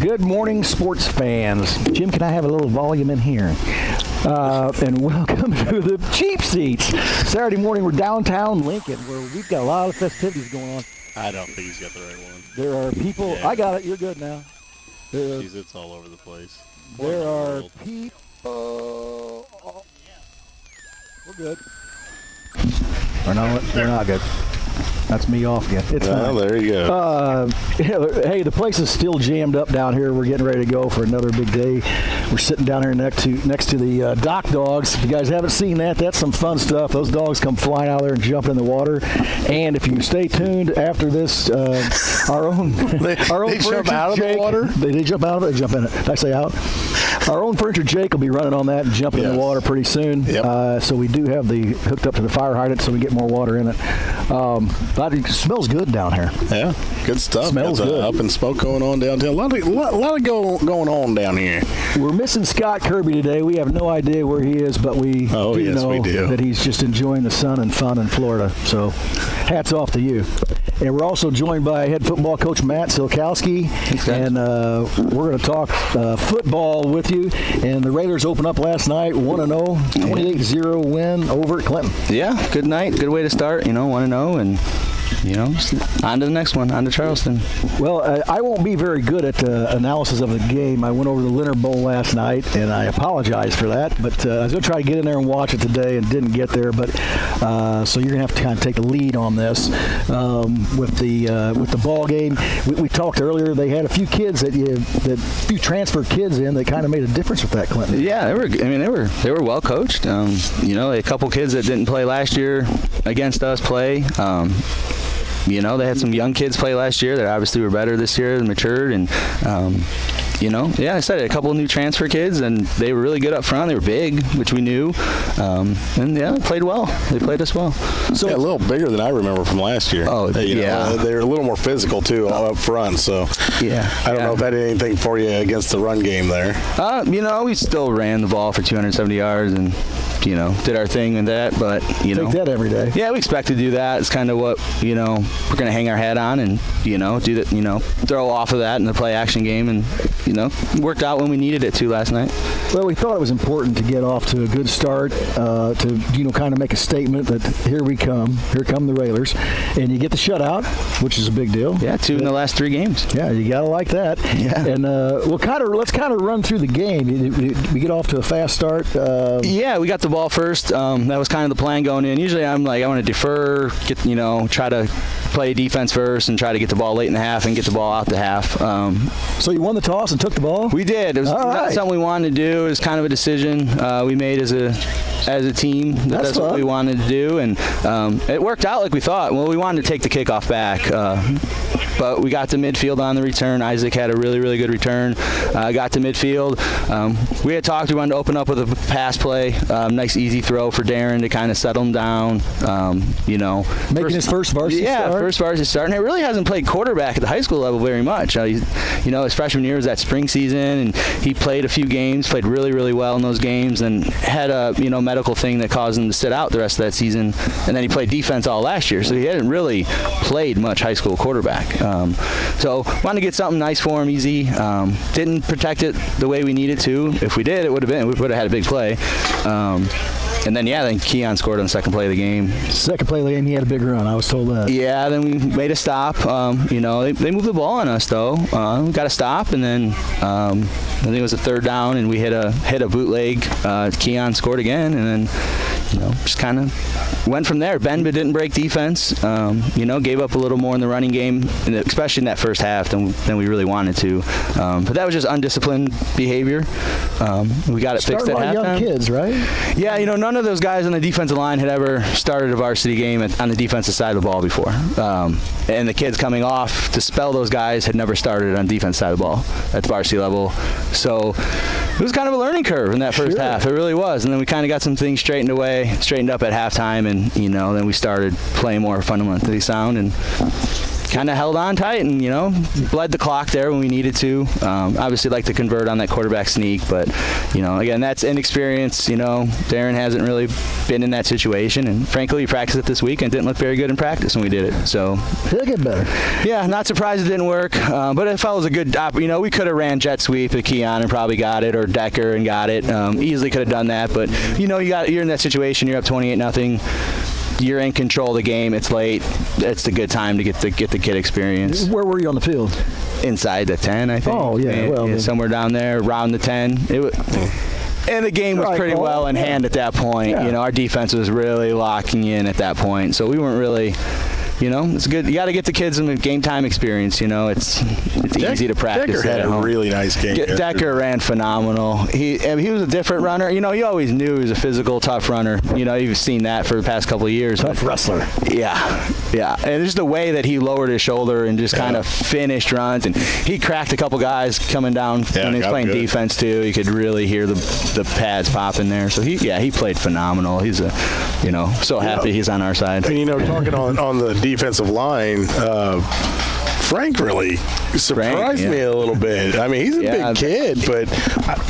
Good morning, sports fans. Jim, can I have a little volume in here? And welcome to the Cheap Seats. Saturday morning, we're downtown Lincoln, where we've got a lot of festivities going on. I don't think he's got the right one. There are people. Yeah. I got it. You're good now. Jeez, it's all over the place. There are people. We're good. Or no, we're not good. That's me off again. It's fine. There you go. Hey, the place is still jammed up down here. We're getting ready to go for another big day. We're sitting down here next to the dock dogs. If you guys haven't seen that, that's some fun stuff. Those dogs come flying out there and jump in the water. And if you stay tuned after this, our own they jump out of Jake, the water? They jump out of it. They jump in it. Did I say out? Our own furniture Jake will be running on that and jumping in the water pretty soon. Yep. So we do have the hooked up to the fire hydrant so we get more water in it. But it smells good down here. Yeah, good stuff. Smells good. Up and smoke going on downtown. A lot of going on down here. We're missing Scott Kirby today. We have no idea where he is, but we know that he's just enjoying the sun and fun in Florida. So hats off to you. And we're also joined by head football coach Matt Silkowski. And we're going to talk football with you. And the Raiders opened up last night, 1-0, 28-0 win over at Clinton. Yeah, good night. Good way to start, 1-0. And on to the next one, on to Charleston. Well, I won't be very good at analysis of the game. I went over the Leonard Bowl last night, and I apologize for that. But I was going to try to get in there and watch it today and didn't get there. But so you're going to have to kind of take the lead on this with the ball game. We talked earlier. They had a few kids few transfer kids in that kind of made a difference with that, Clinton. Yeah, they were well coached. A couple kids that didn't play last year against us play. They had some young kids play last year that obviously were better this year and matured. And, I said it, a couple of new transfer kids, and they were really good up front. They were big, which we knew. They played well. They played us well. So a little bigger than I remember from last year. Oh, yeah. They were a little more physical, too, up front. So I don't know if that did anything for you against the run game there. We still ran the ball for 270 yards and, did our thing in that. But, Take that every day. Yeah, we expect to do that. It's kind of what, we're going to hang our hat on and, do that, throw off of that in the play action game. And, worked out when we needed it to last night. Well, we thought it was important to get off to a good start, to kind of make a statement that here come the Railers, and you get the shutout, which is a big deal. Yeah, 2 in the last 3 games. Yeah, you gotta like that. Yeah. And let's kind of run through the game. We get off to a fast start. Yeah, we got the ball first. That was kind of the plan going in. Usually, I'm like, I want to defer, try to play defense first and try to get the ball late in the half and get the ball out the half. So you won the toss and took the ball? We did. It was not something we wanted to do. It was kind of a decision we made as a team. That's what we wanted to do, and it worked out like we thought. Well, we wanted to take the kickoff back, but we got to midfield on the return. Isaac had a really, really good return. Got to midfield. We had talked. We wanted to open up with a pass play, nice easy throw for Darren to kind of settle him down. Making his first varsity start. Yeah, first varsity start, and he really hasn't played quarterback at the high school level very much. His freshman year was that spring season, and he played a few games, played really, really well in those games, and had a medical thing that caused him to sit out the rest of that season. And then he played defense all last year, so he hadn't really played much high school quarterback. So wanted to get something nice for him, easy. Didn't protect it the way we needed to. If we did, we would have had a big play. And then Keon scored on the second play of the game. Second play of the game, he had a big run. I was told that. Yeah, then we made a stop. They moved the ball on us, though. We got a stop, and then I think it was a third down, and we hit a bootleg. Keon scored again, and then, just kind of went from there. Benba didn't break defense. Gave up a little more in the running game, and especially in that first half than we really wanted to. But that was just undisciplined behavior. We got it fixed at halftime. Young kids, right? Yeah, none of those guys on the defensive line had ever started a varsity game on the defensive side of the ball before. And the kids coming off to spell those guys had never started on the defense side of the ball at the varsity level. So it was kind of a learning curve in that first half. It really was. And then we kind of got some things straightened up at halftime, and then we started playing more fundamentally sound and kind of held on tight and, bled the clock there when we needed to. Obviously like to convert on that quarterback sneak, but, again, that's inexperience. Darren hasn't really been in that situation, and frankly, we practiced it this week and didn't look very good in practice when we did it. So he'll get better. Yeah, not surprised it didn't work, but it felt was a good we could have ran jet sweep at Keon and probably got it, or Decker and got it. Easily could have done that, but you're in that situation. You're up 28-0. You're in control of the game. It's late. It's a good time to get the kid experience. Where were you on the field? Inside the 10, I think. Oh, yeah. Somewhere down there, around the 10. And the game was pretty well in hand at that point. Yeah. Our defense was really locking in at that point, so we weren't really. It's good. You got to get the kids some game time experience. It's easy to practice. Decker had a really nice game. Decker ran phenomenal. He was a different runner. You always knew he was a physical, tough runner. You've seen that for the past couple of years. Tough wrestler. Yeah. And just the way that he lowered his shoulder and just kind of finished runs, and he cracked a couple guys coming down when he was playing defense too. You could really hear the pads popping there. So he played phenomenal. He's so happy he's on our side. And talking on the defensive line, Frank really surprised me a little bit. I mean, he's a big kid, but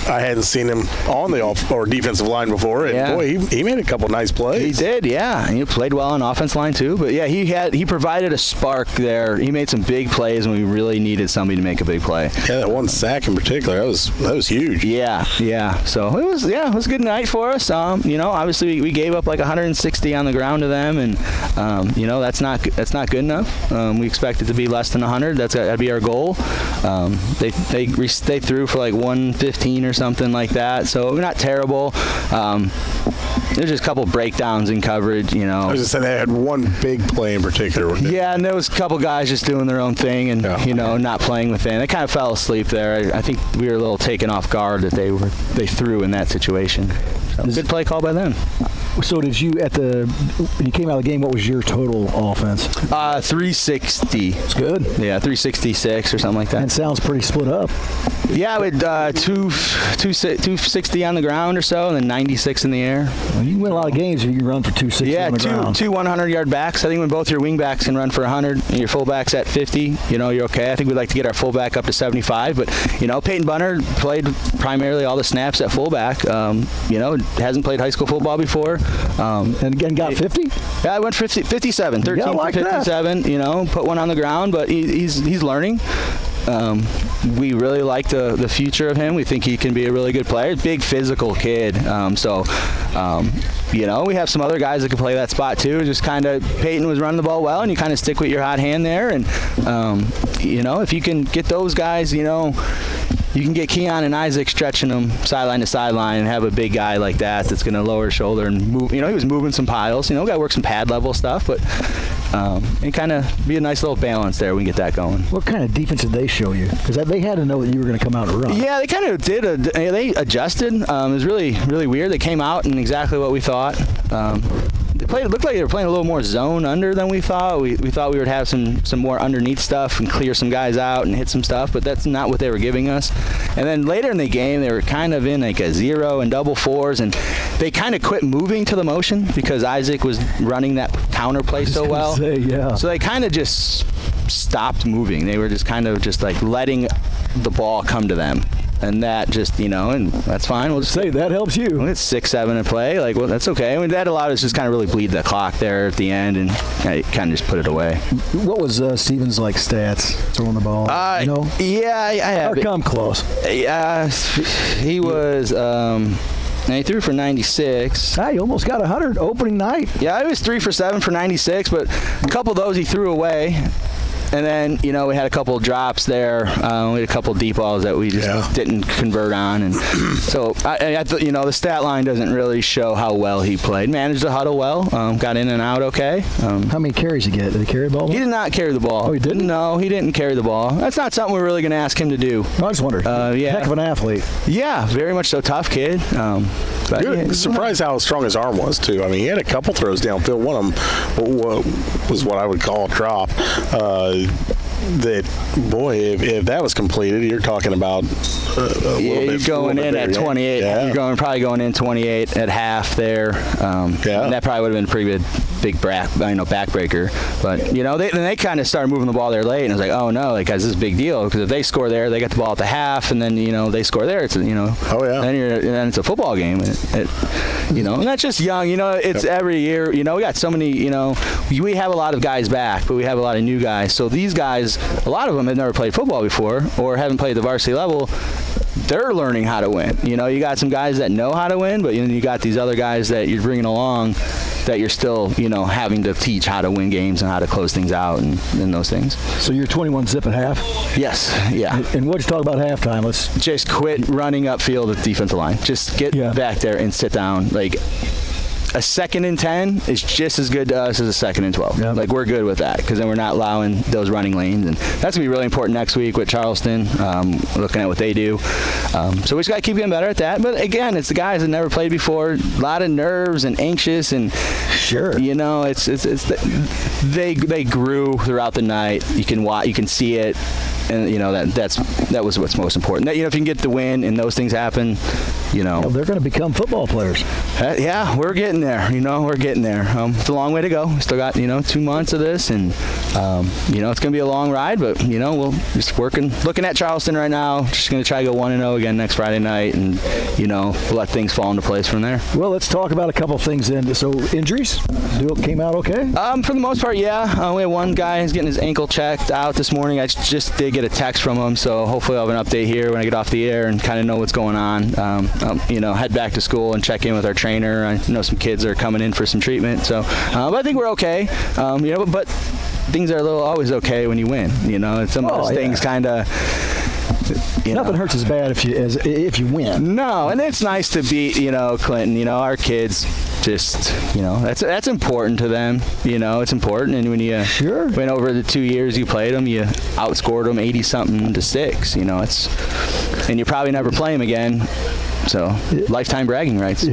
I hadn't seen him on the defensive line before, and boy, he made a couple nice plays. He did, yeah. And he played well on offense line too. But yeah, he provided a spark there. He made some big plays when we really needed somebody to make a big play. Yeah, that one sack in particular, that was huge. Yeah. So it was a good night for us. Obviously we gave up like 160 on the ground to them, and that's not good enough. We expect it to be less than 100. That'd be our goal. They threw for like 115 or something like that, so we're not terrible. There's just a couple breakdowns in coverage. I was just saying they had one big play in particular. Yeah, and there was a couple guys just doing their own thing and not playing within. They kind of fell asleep there. I think we were a little taken off guard that they threw in that situation. So, good play call by them. So did you when you came out of the game, what was your total offense? 360. It's good. Yeah, 366 or something like that. And sounds pretty split up. Yeah, with 260 on the ground or so, and then 96 in the air. Well, you can win a lot of games if you can run for 260 on the ground. Two 100-yard backs. I think when both your wing backs can run for 100 and your fullback's at 50, you're okay. I think we'd like to get our fullback up to 75, but Peyton Bunner played primarily all the snaps at fullback. Hasn't played high school football before. And again, got 50? Yeah, I went 57, 13 like 57. That. Put one on the ground, but he's learning. We really like the future of him. We think he can be a really good player. Big physical kid. We have some other guys that can play that spot too. Just kind of Peyton was running the ball well, and you kind of stick with your hot hand there. And if you can get those guys, you can get Keon and Isaac stretching them sideline to sideline and have a big guy like that that's going to lower his shoulder and move. He was moving some piles. Got to work some pad level stuff, but and kind of be a nice little balance there. We can get that going. What kind of defense did they show you? Because they had to know that you were going to come out and run. Yeah, they kind of did. They adjusted. It was really, really weird. They came out and exactly what we thought. It looked like they were playing a little more zone under than we thought. We thought we would have some more underneath stuff and clear some guys out and hit some stuff, but that's not what they were giving us. And then later in the game, they were kind of in like a 0 and double 4s, and they kind of quit moving to the motion because Isaac was running that counter play so well. So they kind of just stopped moving. They were just kind of just like letting the ball come to them. And that just, and that's fine. We'll just say that helps you. It's 6-7 to play. That's okay. I mean, that allowed us just kind of really bleed the clock there at the end and kind of just put it away. What was Stevens' stats throwing the ball? Yeah, I have. Or come close. Yeah, he was. And he threw for 96. He almost got 100 opening night. Yeah, he was 3 for 7 for 96, but a couple of those he threw away. And then, we had a couple of drops there. We had a couple of deep balls that we just didn't convert on. And so, the stat line doesn't really show how well he played. Managed the huddle well. Got in and out okay. How many carries did he get? Did he carry the ball? He did not carry the ball. Oh, he didn't? No, he didn't carry the ball. That's not something we're really going to ask him to do. I just wondered. Heck of an athlete. Yeah, very much so. Tough kid. You're surprised how strong his arm was, too. I mean, he had a couple throws downfield. One of them was what I would call a drop. That, boy, if that was completed, you're talking about you're going in at 28. Yeah. You're probably going in 28 at half there. And that probably would have been a pretty good big backbreaker. But they kind of started moving the ball there late, and I was like, oh no, like guys, this is a big deal because if they score there, they get the ball at the half, and then they score there, it's oh yeah, then it's a football game, and that's just young. It's every year. We got so many. We have a lot of guys back, but we have a lot of new guys. So these guys, a lot of them have never played football before or haven't played the varsity level. They're learning how to win. You got some guys that know how to win, but you got these other guys that you're bringing along that you're still, having to teach how to win games and how to close things out and those things. So you're 21 zip at half? Yes, yeah. And what'd you talk about halftime? Let's just quit running upfield at the defensive line. Just get back there and sit down. Like, a 2nd and 10 is just as good to us as a 2nd and 12. Yep. Like, we're good with that because then we're not allowing those running lanes. And that's going to be really important next week with Charleston, looking at what they do. So we just got to keep getting better at that. But, again, it's the guys that never played before. A lot of nerves and anxious. And, sure, they grew throughout the night. You can see it. And, that was what's most important. That, if you can get the win and those things happen, well, they're going to become football players. Yeah, we're getting there. We're getting there. It's a long way to go. We still got 2 months of this, and it's going to be a long ride. But we'll just looking at Charleston right now. Just going to try to go 1-0 again next Friday night, and we'll let things fall into place from there. Well, let's talk about a couple things then. So injuries came out okay? For the most part, yeah. We had one guy who's getting his ankle checked out this morning. I just did get a text from him, so hopefully I'll have an update here when I get off the air and kind of know what's going on. Head back to school and check in with our trainer. I know some kids are coming in for some treatment, so but I think we're okay. But things are always okay when you win. Some of those things kind of. Nothing hurts as bad if you win. No, and it's nice to beat Clinton. Our kids just that's important to them. It's important, and when you win over the 2 years you played them, you outscored them 80-something to 6. And you probably never play them again. So, lifetime bragging rights. You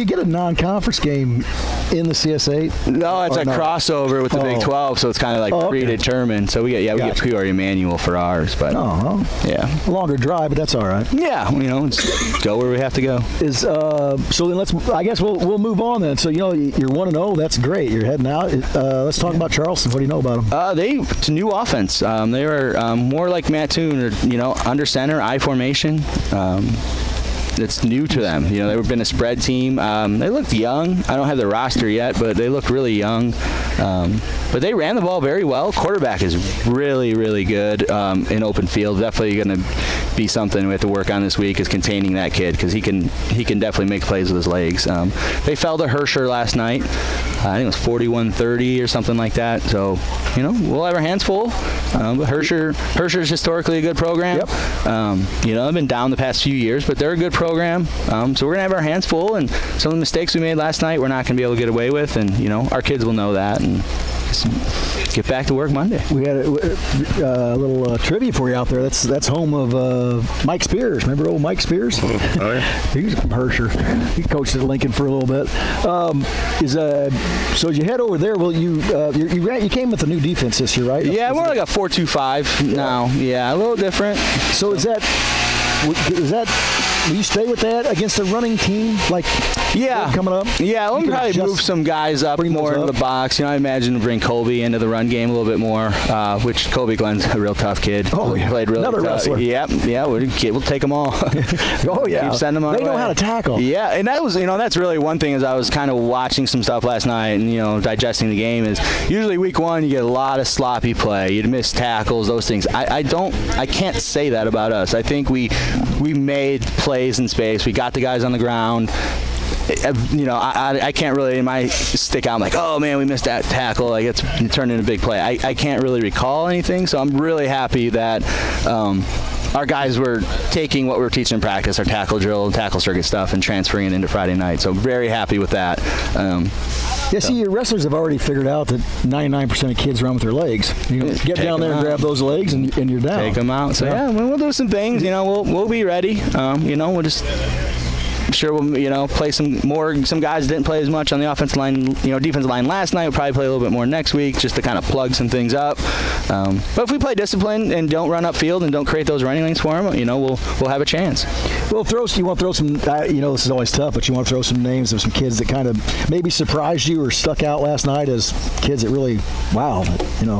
get a non-conference game in the CS8? No, it's crossover with the Big 12, so it's kind of like predetermined. So we get Peoria Manual for ours, but a longer drive, but that's all right. Yeah, just go where we have to go. So then I guess we'll move on then. So you're 1-0, that's great. You're heading out. Let's talk about Charleston. What do you know about them? It's a new offense. They were more like Mattoon, or under center, I formation. It's new to them. They've been a spread team. They looked young. I don't have the roster yet, but they look really young. But they ran the ball very well. Quarterback is really, really good in open field. Definitely going to be something we have to work on this week is containing that kid because he can definitely make plays with his legs. They fell to Herscher last night. I think it was 41-30 or something like that. So, we'll have our hands full. But Herscher's historically a good program. Yep. They've been down the past few years, but they're a good program. So we're going to have our hands full, and some of the mistakes we made last night we're not going to be able to get away with, and, our kids will know that. And just get back to work Monday. We had a little trivia for you out there. That's home of Mike Spears. Remember old Mike Spears? Oh yeah. He was from Herscher. He coached at Lincoln for a little bit. So as you head over there, you came with a new defense this year, right? Yeah, we're like a 4-2-5 now. Yeah, a little different. So is that? Will you stay with that against a running team coming up? Yeah, we'll probably move some guys up more into the box. I imagine bring Colby into the run game a little bit more, which Colby Glenn's a real tough kid. Oh, yeah. Played really another tough. wrestler. Yeah, we'll take them all. Oh, yeah. Keep sending them They know how to tackle. Yeah, and that was, that's really one thing as I was kind of watching some stuff last night and, digesting the game is usually week one you get a lot of sloppy play. You'd miss tackles, those things. I can't say that about us. I think we made plays in space. We got the guys on the ground. I can't really, in my stick out, I'm like, oh man, we missed that tackle. Like it turned into a big play. I can't really recall anything, so I'm really happy that our guys were taking what we were teaching in practice, our tackle drill, tackle circuit stuff, and transferring it into Friday night. So very happy with that. See, your wrestlers have already figured out that 99% of kids run with their legs. Get down there and grab those legs, and you're down. Take them out. So we'll do some things. We'll be ready. We'll just. I'm sure we'll play some guys didn't play as much on the offensive line, defensive line last night. We'll probably play a little bit more next week just to kind of plug some things up. But if we play disciplined and don't run upfield and don't create those running lanes for them, we'll have a chance. Well, you want to throw some, this is always tough, but you want to throw some names of some kids that kind of maybe surprised you or stuck out last night as kids that really, wow,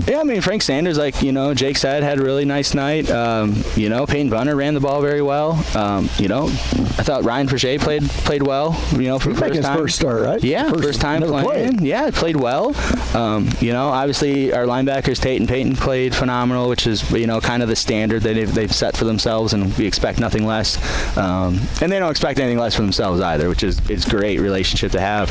Yeah, I mean, Frank Sanders, Jake said, had a really nice night. Peyton Bunner ran the ball very well. I thought Ryan Frichet played well, for the first time. His first start, right? Yeah, first time playing. Played. Yeah, played well. Obviously our linebackers, Tate and Peyton, played phenomenal, which is, kind of the standard that they've set for themselves, and we expect nothing less. And they don't expect anything less for themselves either, which is it's a great relationship to have.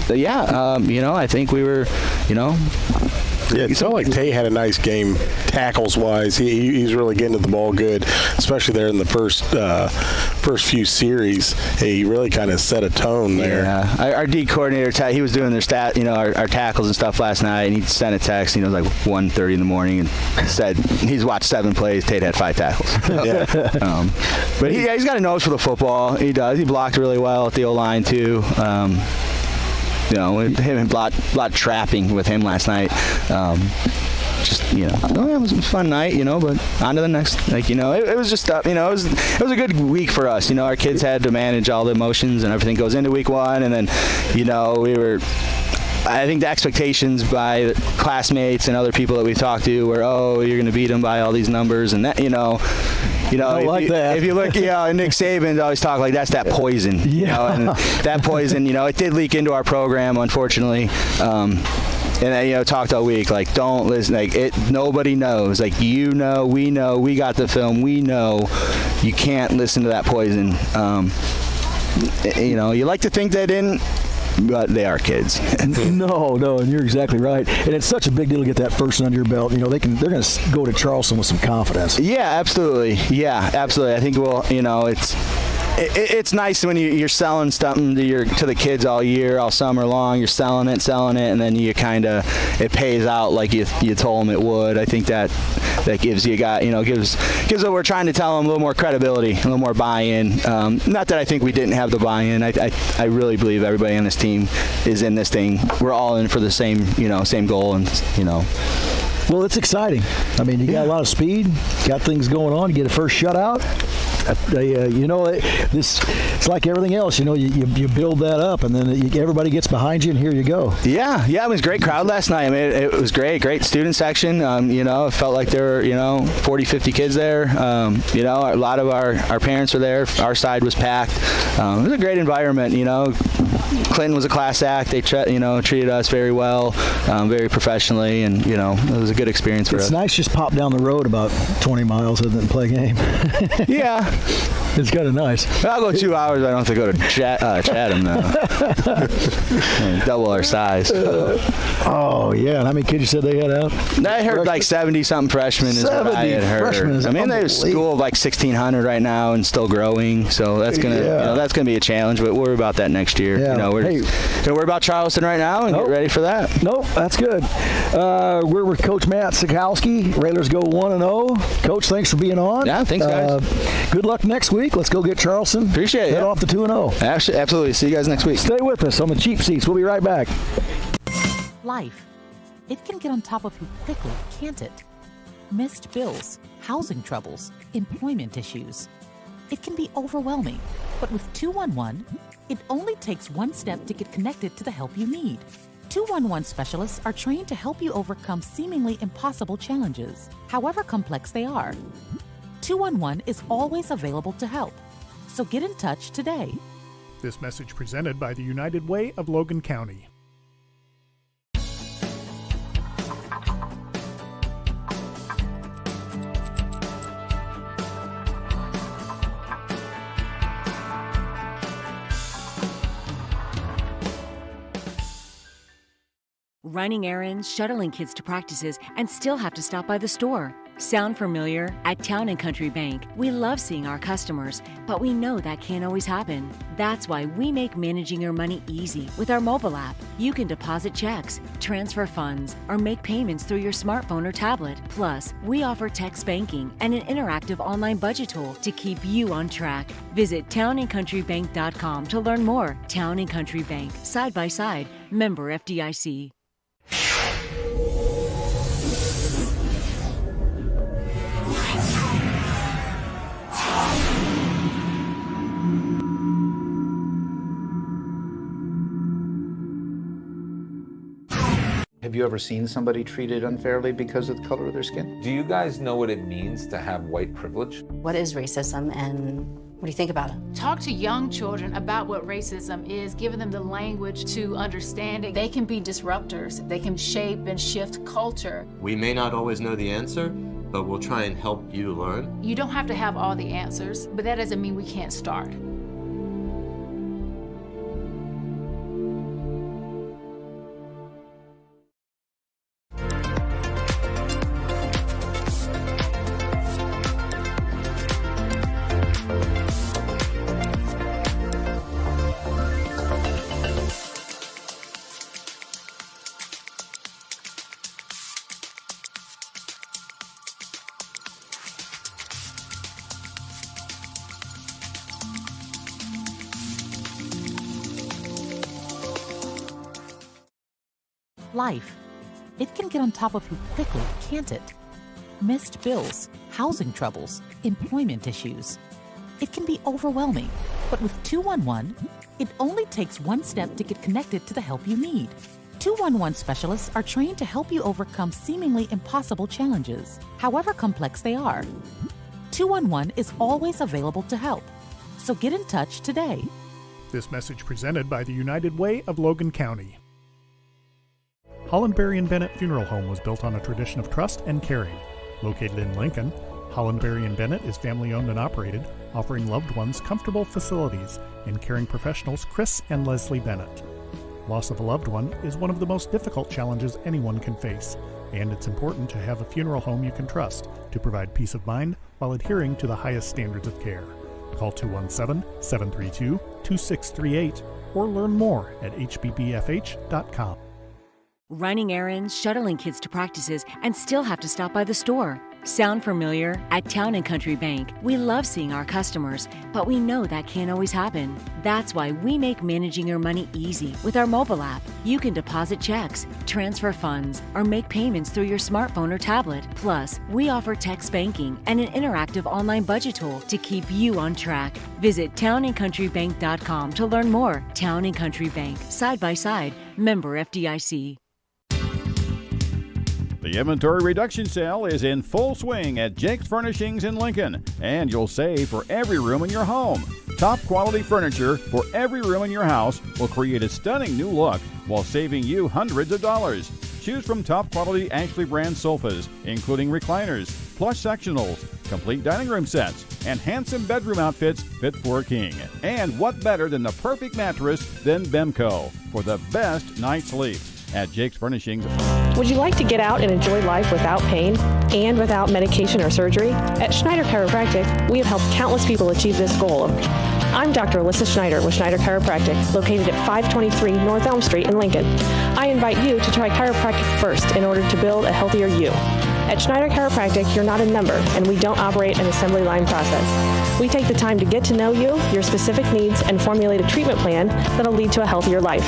I think we were, Yeah, it felt like Tate had a nice game tackles-wise. He's really getting to the ball good, especially there in the first few series. He really kind of set a tone there. Yeah, our D coordinator, he was doing their our tackles and stuff last night, and he sent a text. It was like 1:30 in the morning, and said he's watched 7 plays. Tate had 5 tackles. Yeah. But he's got a nose for the football. He does. He blocked really well at the O-line too. Him and lot trapping with him last night. It was a fun night, but on to the next. It was just, it was a good week for us. Our kids had to manage all the emotions and everything goes into week 1, and then, I think the expectations by the classmates and other people that we talked to were, you're going to beat them by all these numbers, and that, if you look, and Nick Saban's always talk like that's that poison, and that poison, it did leak into our program, unfortunately. And talked all week, don't listen, nobody knows, we know, we got the film, we know, you can't listen to that poison. You like to think they didn't, but they are kids. No, and you're exactly right. And it's such a big deal to get that first one under your belt. They're going to go to Charleston with some confidence. Yeah, absolutely. I think it's nice when you're selling something to the kids all year, all summer long. You're selling it, and then it pays out like you told them it would. I think that gives gives what we're trying to tell them a little more credibility, a little more buy-in. Not that I think we didn't have the buy-in. I really believe everybody on this team is in this thing. We're all in for the same goal, and Well, it's exciting. I mean, you got a lot of speed, got things going on. You get a first shutout. It's like everything else. You build that up, and then everybody gets behind you, and here you go. Yeah, it was a great crowd last night. I mean, it was great student section. It felt like there were 40, 50 kids there. A lot of our parents were there. Our side was packed. It was a great environment. Clinton was a class act. They treated us very well, very professionally, and it was a good experience for us. It's nice just pop down the road about 20 miles and then play a game. Yeah. It's kind of nice. I'll go 2 hours, but I don't have to go to Chatham now. Double our size. Oh, yeah. And how many kids you said they had out? I heard like 70-something freshmen is what I had heard. Freshmen is they have a school of like 1,600 right now and still growing, so that's gonna be a challenge. But we're about that next year. Yeah. We're about Charleston right now and get ready for that. Nope, that's good. We're with Coach Matt Sikowski. Railers go 1-0. Coach, thanks for being on. Yeah, thanks, guys. Good luck next week. Let's go get Charleston. Appreciate it. Head off to 2-0. Absolutely. See you guys next week. Stay with us on the Cheap Seats. We'll be right back. Life. It can get on top of you quickly, can't it? Missed bills, housing troubles, employment issues. It can be overwhelming, but with 211, it only takes one step to get connected to the help you need. 211 specialists are trained to help you overcome seemingly impossible challenges, however complex they are. 211 is always available to help, so get in touch today. This message presented by the United Way of Logan County. Running errands, shuttling kids to practices, and still have to stop by the store. Sound familiar? At Town & Country Bank, we love seeing our customers, but we know that can't always happen. That's why we make managing your money easy with our mobile app. You can deposit checks, transfer funds, or make payments through your smartphone or tablet. Plus, we offer text banking and an interactive online budget tool to keep you on track. Visit townandcountrybank.com to learn more. Town & Country Bank, side by side, member FDIC. Have you ever seen somebody treated unfairly because of the color of their skin? Do you guys know what it means to have white privilege? What is racism and what do you think about it? Talk to young children about what racism is, giving them the language to understand it. They can be disruptors. They can shape and shift culture. We may not always know the answer, but we'll try and help you learn. You don't have to have all the answers, but that doesn't mean we can't start. Life. It can get on top of you quickly, can't it? Missed bills, housing troubles, employment issues. It can be overwhelming, but with 211, it only takes one step to get connected to the help you need. 211 specialists are trained to help you overcome seemingly impossible challenges, however complex they are. 211 is always available to help, so get in touch today. This message presented by the United Way of Logan County. Holland Berry & Bennett Funeral Home was built on a tradition of trust and caring. Located in Lincoln, Holland Berry & Bennett is family-owned and operated, offering loved ones comfortable facilities and caring professionals Chris and Leslie Bennett. Loss of a loved one is one of the most difficult challenges anyone can face, and it's important to have a funeral home you can trust to provide peace of mind while adhering to the highest standards of care. Call 217-732-2638 or learn more at hbbfh.com. Running errands, shuttling kids to practices, and still have to stop by the store. Sound familiar? At Town & Country Bank, we love seeing our customers, but we know that can't always happen. That's why we make managing your money easy with our mobile app. You can deposit checks, transfer funds, or make payments through your smartphone or tablet. Plus, we offer text banking and an interactive online budget tool to keep you on track. Visit townandcountrybank.com to learn more. Town & Country Bank, side by side, member FDIC. The inventory reduction sale is in full swing at Jake's Furnishings in Lincoln, and you'll save for every room in your home. Top quality furniture for every room in your house will create a stunning new look while saving you hundreds of dollars. Choose from top quality Ashley brand sofas, including recliners, plush sectionals, complete dining room sets, and handsome bedroom outfits fit for a king. And what better than the perfect mattress than Bemco for the best night's sleep at Jake's Furnishings. Would you like to get out and enjoy life without pain and without medication or surgery? At Schneider Chiropractic, we have helped countless people achieve this goal. I'm Dr. Alyssa Schneider with Schneider Chiropractic, located at 523 North Elm Street in Lincoln. I invite you to try chiropractic first in order to build a healthier you. At Schneider Chiropractic, you're not a number, and we don't operate an assembly line process. We take the time to get to know you, your specific needs, and formulate a treatment plan that'll lead to a healthier life.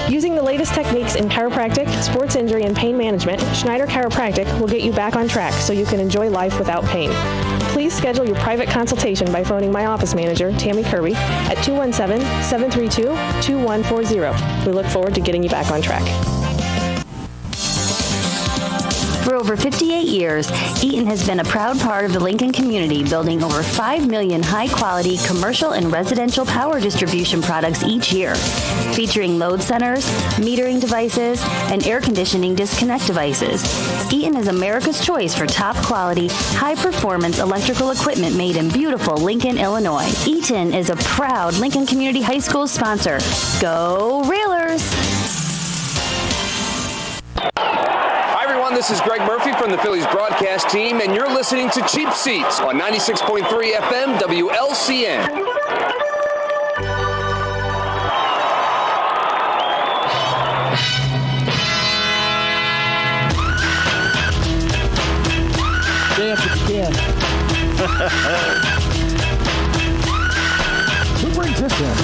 Using the latest techniques in chiropractic, sports injury, and pain management, Schneider Chiropractic will get you back on track so you can enjoy life without pain. Please schedule your private consultation by phoning my office manager, Tammy Kirby, at 217-732-2140. We look forward to getting you back on track. For over 58 years, Eaton has been a proud part of the Lincoln community, building over 5 million high-quality commercial and residential power distribution products each year, featuring load centers, metering devices, and air conditioning disconnect devices. Eaton is America's choice for top-quality, high-performance electrical equipment made in beautiful Lincoln, Illinois. Eaton is a proud Lincoln Community High School sponsor. Go Railers! This is Greg Murphy from the Phillies broadcast team, and you're listening to Cheap Seats on 96.3 FM WLCN. Dance if you can. Who brings this in?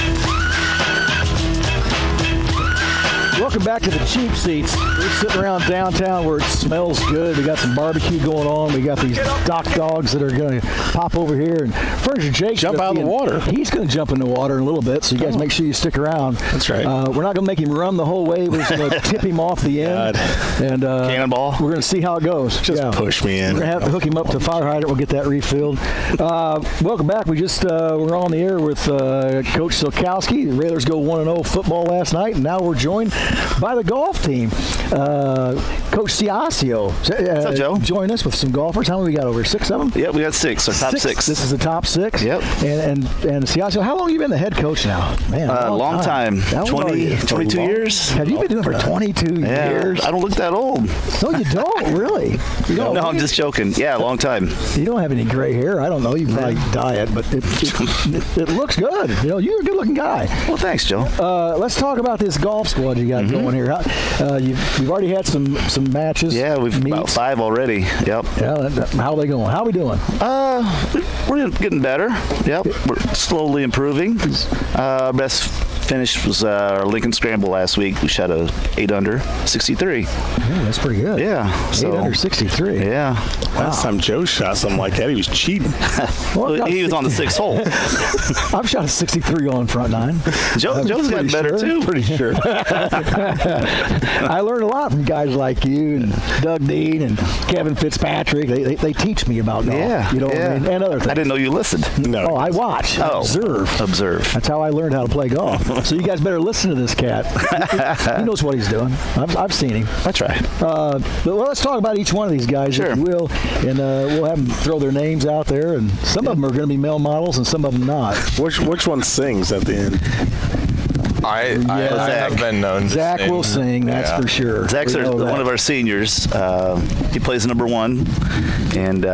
Welcome back to the Cheap Seats. We're sitting around downtown where it smells good. We got some barbecue going on. We got these dock dogs that are going to pop over here. And Furniture Jake jump out of the water. He's going to jump in the water in a little bit, so you guys make sure you stick around. That's right. We're not going to make him run the whole way. We're just going to tip him off the end. And cannonball. We're going to see how it goes. Just push me in. We're going to have to hook him up to fire hydrant. We'll get that refilled. Welcome back. We just were on the air with Coach Silkowski. The Railers go 1-0 football last night, and now we're joined by the golf team. Coach Ciascio. What's up, Joe? Join us with some golfers. How many we got over? 6 of them? Yep, we got 6. Our top 6. This is the top 6? Yep. And Ciascio, how long have you been the head coach now? Man, long time. 22 years. Have you been doing it for 22 years? I don't look that old. No, you don't, really. You don't. No, I'm just joking. Yeah, long time. You don't have any gray hair. I don't know. You probably dye it, but it looks good. You know, you're a good-looking guy. Well, thanks, Joe. Let's talk about this golf squad you got going here. You've already had some matches. Yeah, we've about 5 already. Yep. Yeah. How are they going? How are we doing? We're getting better. Yep. We're slowly improving. Best finish was our Lincoln Scramble last week. We shot a 8 under 63. Yeah, that's pretty good. Yeah. 8 under 63. Yeah. Last time Joe shot something like that, he was cheating. Well, he was on the 6th hole. I've shot a 63 on front 9. Joe's gotten better too. Pretty sure. I learned a lot from guys like you and Doug Dean and Kevin Fitzpatrick. They teach me about golf. Yeah. You know what I mean? And other things. I didn't know you listened. No. Oh, I watch. I observe. That's how I learned how to play golf. So you guys better listen to this cat. He knows what he's doing. I've seen him. That's right. But let's talk about each one of these guys, if you will, and we'll have them throw their names out there. And some of them are going to be male models, and some of them not. Which one sings at the end? I have been known to Zach sing. will sing, that's for sure. Zach's one of our seniors. He plays number 1, and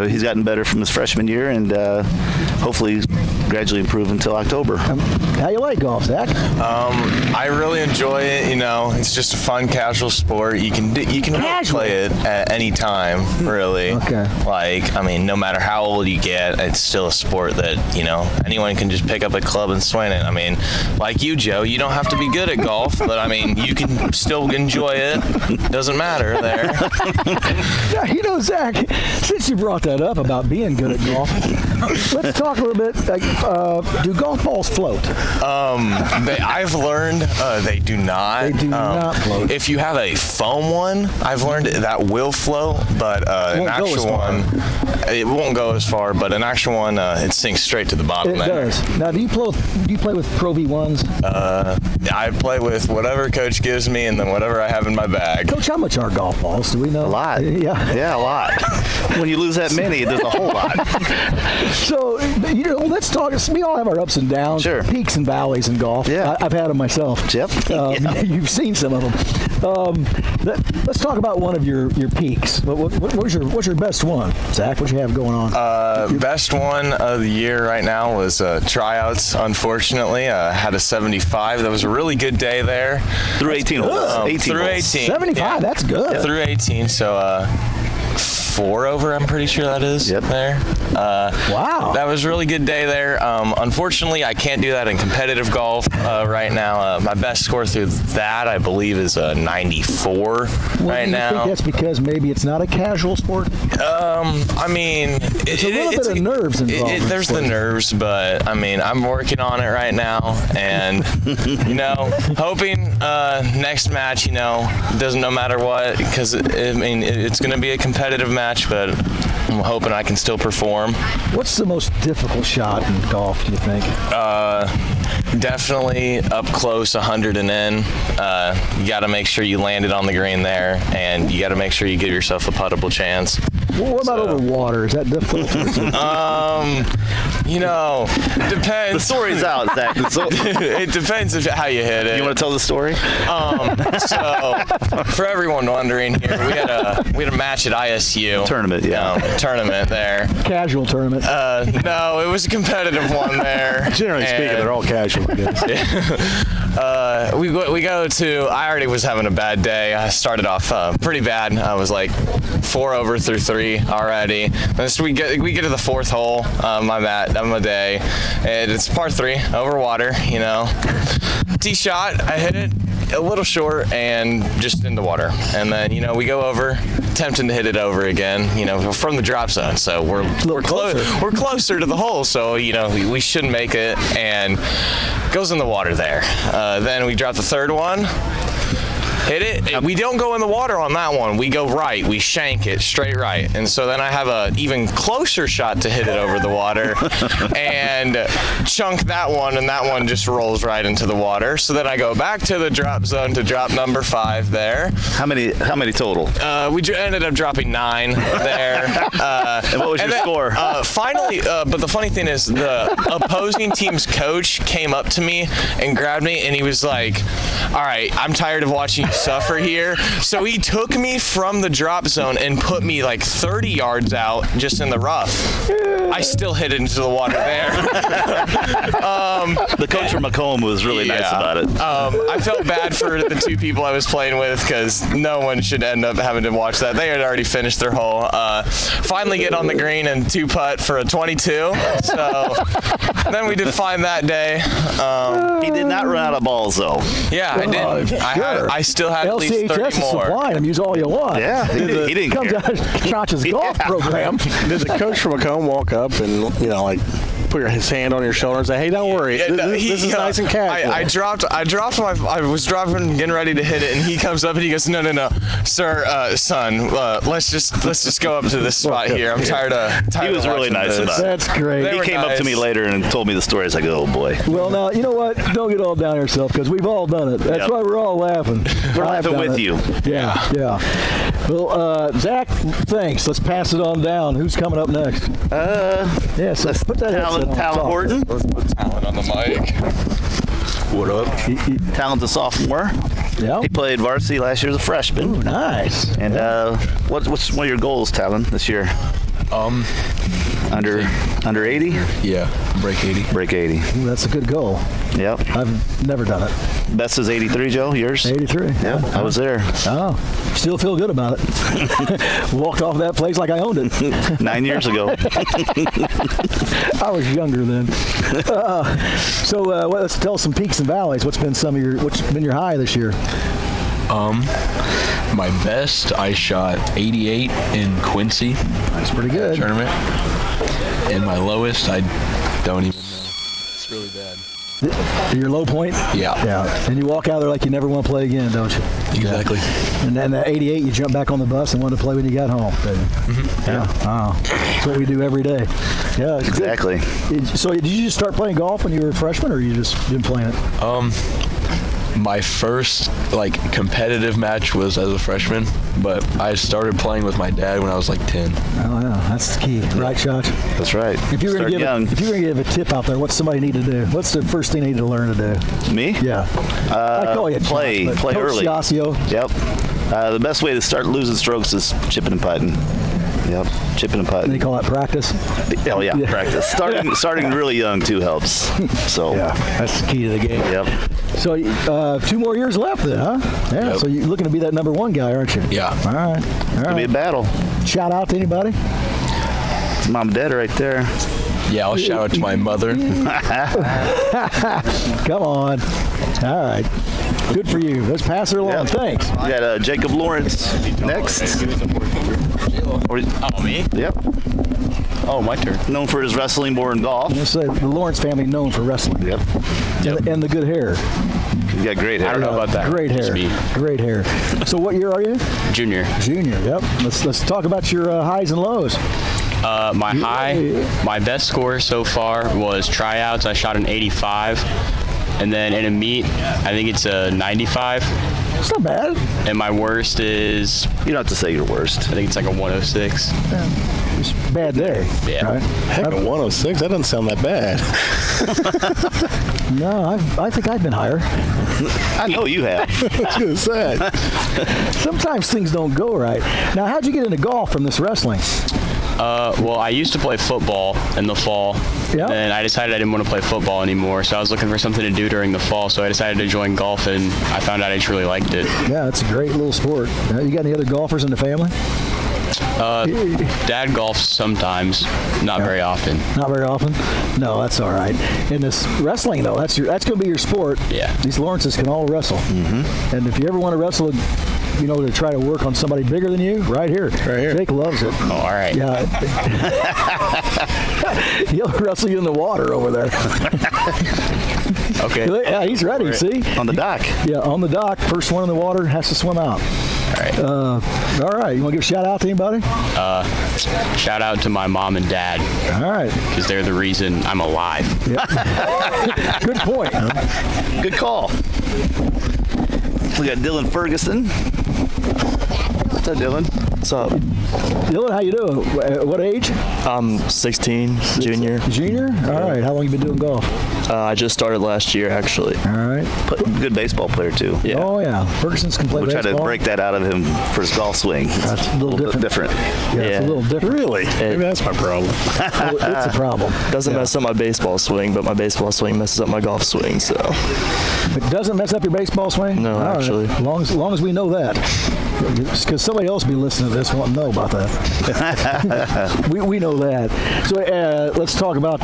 he's gotten better from his freshman year, and hopefully gradually improve until October. How you like golf, Zach? I really enjoy it. You know, it's just a fun, casual sport. You can really play it at any time, really. Okay. Like, I mean, no matter how old you get, it's still a sport that anyone can just pick up a club and swing it. I mean, like you, Joe, you don't have to be good at golf, but I mean, you can still enjoy it. Doesn't matter there. Yeah, Zach, since you brought that up about being good at golf, let's talk a little bit. Do golf balls float? I've learned they do not. They do not float. If you have a foam one, I've learned that will float, but an actual one, it won't go as far. But an actual one, it sinks straight to the bottom. It does. Now, do you play with Pro V1s? I play with whatever Coach gives me, and then whatever I have in my bag. Coach, how much are golf balls? Do we know? A lot. Yeah, a lot. When you lose that many, there's a whole lot. So, let's talk. We all have our ups and downs, peaks and valleys in golf. Yeah. I've had them myself. Yep. You've seen some of them. Let's talk about one of your peaks. What's your best one, Zach? What you have going on? Best one of the year right now was tryouts. Unfortunately, had a 75. That was a really good day there. Through 18 holes. 18. 75. That's good. Yeah, through 18. So. 4 over, I'm pretty sure that is there. Wow. That was a really good day there. Unfortunately, I can't do that in competitive golf right now. My best score through that, I believe, is a 94 right now. Do you think that's because maybe it's not a casual sport? I mean, it's a little bit of nerves involved. There's the nerves, but I mean, I'm working on it right now, and hoping next match, doesn't no matter what, because it's going to be a competitive match, but I'm hoping I can still perform. What's the most difficult shot in golf, do you think? Definitely up close, 100 and in. You got to make sure you land it on the green there, and you got to make sure you give yourself a puttable chance. Well, what about over water? Is that difficult? Depends. The story's out, Zach. It depends how you hit it. You want to tell the story? So, for everyone wondering here, we had a match at ISU tournament. Tournament there. Casual tournament. No, it was a competitive one there. Generally speaking, they're all casual. casual, I guess. We go to. I already was having a bad day. I started off pretty bad. I was like 4 over through 3 already. And so we get to the 4th hole. My day, and it's par 3 over water. You know, tee shot. I hit it a little short and just in the water. And then we go over, attempting to hit it over again. From the drop zone. So we're closer to the hole. So we should make it, and goes in the water there. Then we drop the 3rd one. Hit it. We don't go in the water on that one. We go right. We shank it straight right. And so then I have a even closer shot to hit it over the water and chunk that one, and that one just rolls right into the water. So then I go back to the drop zone to drop number 5 there. How many total? We ended up dropping 9 there. And what was your score? Finally, but the funny thing is, the opposing team's coach came up to me and grabbed me, and he was like, "All right, I'm tired of watching you suffer here." So he took me from the drop zone and put me like 30 yards out just in the rough. I still hit it into the water there. The coach from Macomb was really nice about it. I felt bad for the 2 people I was playing with, because no one should end up having to watch that. They had already finished their hole. Finally get on the green and 2-putt for a 22. So then we did fine that day. He did not run out of balls though. Yeah, I did. I still had at least 30 LCHS is more. supplying them. Use all you want. Yeah, he didn't comes care. out of Crotch's golf program. Did the coach from Macomb walk up and put his hand on your shoulder and say, "Hey, don't worry, this is nice and casual"? I was dropping, getting ready to hit it, and he comes up and he goes, "No, sir, son, let's just go up to this spot here. I'm tired of." He was really nice about it. That's great. He came up to me later and told me the story. I was like, "Oh boy." Well, now you know what? Don't get all down on yourself, because we've all done it. That's why we're all laughing. We're laughing with you. Yeah. Well, Zach, thanks. Let's pass it on down. Who's coming up next? So put that Talon Horton. Let's put Talon on the mic. What up? Talon's a sophomore. Yeah. He played varsity last year as a freshman. Ooh, nice. And what's one of your goals, Talon, this year? Under 80? Yeah, break 80. Break 80. Ooh, that's a good goal. Yep. I've never done it. Best is 83, Joe. Yours? 83. Yeah, I was there. Oh, still feel good about it. Walked off that place like I owned it. 9 years ago. I was younger then. Let's tell some peaks and valleys. What's been your high this year? My best, I shot 88 in Quincy. That's pretty good. Tournament. And my lowest, I don't even know. It's really bad. Your low point? Yeah. And you walk out there like you never want to play again, don't you? Exactly. And then at 88, you jump back on the bus and wanted to play when you got home. Mm-hmm. Yeah. Oh, that's what we do every day. Yeah. Exactly. So did you just start playing golf when you were a freshman, or you just been playing it? My first competitive match was as a freshman, but I started playing with my dad when I was 10. Oh yeah, that's the key, right, Josh? That's right. If you were going to give a tip out there, what's somebody need to do? What's the first thing they need to learn to do? Me? Yeah. I call you play Coach early. Ciascio. Yep. The best way to start losing strokes is chipping and putting. Yep, chipping and putting. They call that practice? Oh yeah, practice. Starting really young too helps. So yeah, that's the key to the game. Yep. So 2 more years left then, huh? Yeah. Yep. So you're looking to be that number 1 guy, aren't you? Yeah. All right. It's gonna be a battle. Shout out to anybody? It's Mom and Dad right there. Yeah, I'll shout out to my mother. Come on. All right. Good for you. Let's pass her along. Yep. Thanks. We got Jacob Lawrence next. Oh, me? Yep. Oh, my turn. Known for his wrestling more than golf. I'm going to say the Lawrence family known for wrestling. Yep. And the good hair. You got great hair. I don't know about that. Great hair. Great hair. So what year are you? Junior. Yep. Let's talk about your highs and lows. My best score so far was tryouts. I shot an 85. And then in a meet, I think it's a 95. It's not bad. And my worst is... You don't have to say your worst. I think it's like a 106. It's a bad day. Yeah. Right? Heck, a 106? That doesn't sound that bad. No, I think I've been higher. I know you have. I was going to say. Sometimes things don't go right. Now, how'd you get into golf from this wrestling? Well, I used to play football in the fall. Yeah. And I decided I didn't want to play football anymore, so I was looking for something to do during the fall, so I decided to join golf, and I found out I just really liked it. Yeah, it's a great little sport. You got any other golfers in the family? Dad golfs sometimes, not very often. Not very often? No, that's all right. And this wrestling, though, that's going to be your sport. Yeah. These Lawrences can all wrestle. Mm-hmm. And if you ever want to wrestle, to try to work on somebody bigger than you, right here. Jake loves it. Oh, all right. Yeah. He'll wrestle you in the water over there. Okay. Yeah, he's ready, see? On the dock. Yeah, on the dock. First one in the water has to swim out. All right. All right. You want to give a shout out to anybody? Shout out to my mom and dad. All right. Because they're the reason I'm alive. Yep. Good point. Good call. We got Dylan Ferguson. What's up, Dylan? What's up? Dylan, how you doing? What age? I'm 16, junior. Junior? All right. How long you been doing golf? I just started last year, actually. All right. Good baseball player, too. Yeah. Oh, yeah. Ferguson's can play We'll baseball. try to break that out of him for his golf swing. That's a little different. Yeah, it's a little different. Really? Maybe that's my problem. It's a problem. Doesn't mess up my baseball swing, but my baseball swing messes up my golf swing, so. It doesn't mess up your baseball swing? No, all actually. Right. As long as we know that. Because somebody else will be listening to this won't know about that. we know that. So let's talk about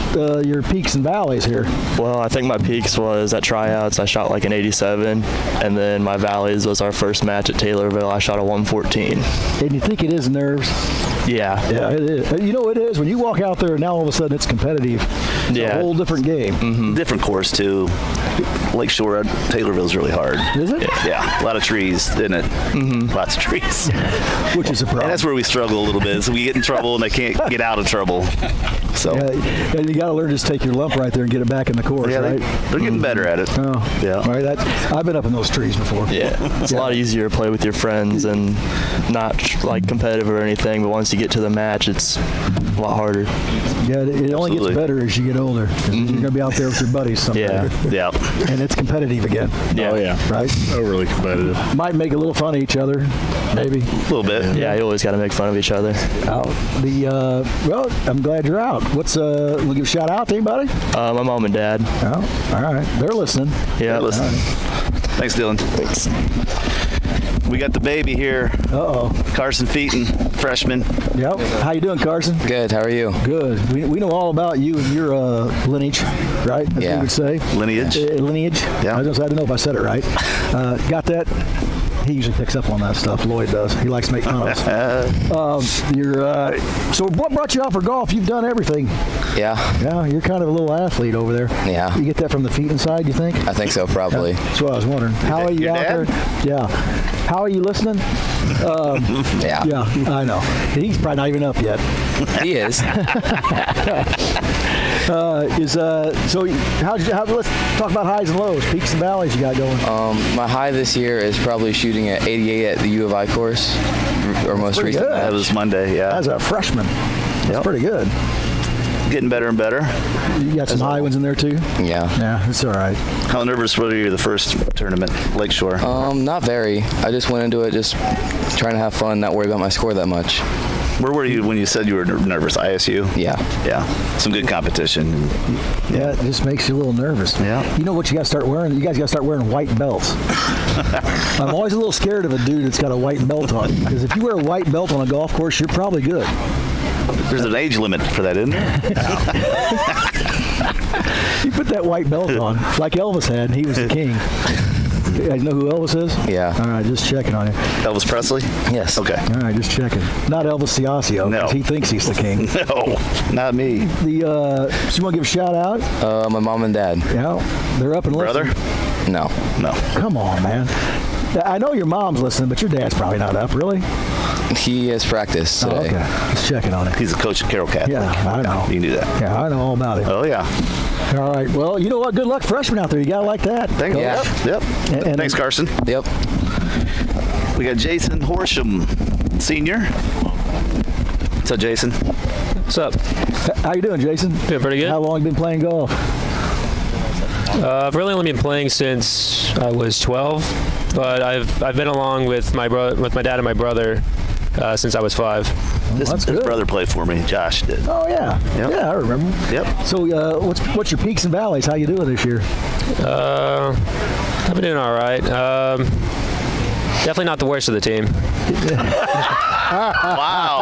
your peaks and valleys here. Well, I think my peaks was at tryouts, I shot like an 87, and then my valleys was our first match at Taylorville, I shot a 114. And you think it is nerves? Yeah. Yeah, it is. It is. When you walk out there, now all of a sudden it's competitive. It's a whole different game. Mm-hmm. Different course, too. Lakeshore at Taylorville's really hard. Is it? Yeah. A lot of trees, isn't it? Mm-hmm. Lots of trees. Which is a problem. And that's where we struggle a little bit. So we get in trouble and they can't get out of trouble. So. Yeah, and you got to learn to just take your lump right there and get it back in the course, right? They're getting better at it. Oh, yeah. All right, I've been up in those trees before. Yeah, it's a lot easier to play with your friends and not like competitive or anything, but once you get to the match, it's a lot harder. Yeah, it only gets better as you get older. You're going to be out there with your buddies someday. Yeah. And it's competitive again. Yeah. Oh, yeah. Right? Overly competitive. Might make a little fun of each other, maybe. A little bit. Yeah, you always got to make fun of each other. Well, I'm glad you're out. We'll give a shout out to anybody? My mom and dad. Oh, all right. They're listening. Yeah. Right. Thanks, Dylan. Thanks. We got the baby here. Uh-oh. Carson Featon, freshman. Yep. How you doing, Carson? Good. How are you? Good. We know all about you and your lineage, right? As you would say. Lineage. Lineage. Yeah. I don't know if I said it right. Got that? He usually picks up on that stuff. Lloyd does. He likes to make fun of us. So what brought you out for golf? You've done everything. Yeah. Yeah, you're kind of a little athlete over there. Yeah. You get that from the feet inside, you think? I think so, probably. Yeah. That's what I was wondering. How are you out there? Yeah. How are you listening? Yeah. Yeah, I know. He's probably not even up yet. He is. So let's talk about highs and lows, peaks and valleys you got going. My high this year is probably shooting at 88 at the U of I course, or most recent. That was Monday, yeah. As a freshman. That's pretty good. Getting better and better. You got some high ones in there too? Yeah. Yeah, it's all right. How nervous were you the first tournament, Lakeshore? Not very. I just went into it just trying to have fun, not worry about my score that much. Where were you when you said you were nervous? ISU? Yeah. Yeah. Some good competition. Yeah, it just makes you a little nervous. Yeah. You know what you got to start wearing? You guys got to start wearing white belts. I'm always a little scared of a dude that's got a white belt on. Because if you wear a white belt on a golf course, you're probably good. There's an age limit for that, isn't there? You put that white belt on, like Elvis had, and he was the king. You guys know who Elvis is? Yeah. All right, just checking on you. Elvis Presley? Yes. Okay. All right, just checking. Not Elvis Ciascio, because he thinks he's the king. No, not me. So you want to give a shout out? My mom and dad. Yeah, they're up and listening. Brother? No. Come on, man. I know your mom's listening, but your dad's probably not up, really? He has practice today. Oh, okay. Just checking on it. He's a coach at Carroll Catholic. Yeah, I know. You knew that. Yeah, I know all about it. Oh, yeah. All right. Well, you know what? Good luck freshmen out there. You got to like that. Thanks. Yeah. Yep. And thanks, Carson. Yep. We got Jason Horsham, senior. What's up, Jason? What's up? How you doing, Jason? Doing pretty good. How long you been playing golf? I've really only been playing since I was 12, but I've been along with my dad and my brother since I was 5. His brother played for me. Josh did. Oh yeah, yeah, I remember. Yep. So what's your peaks and valleys? How you doing this year? I've been doing all right. Definitely not the worst of the team. Wow.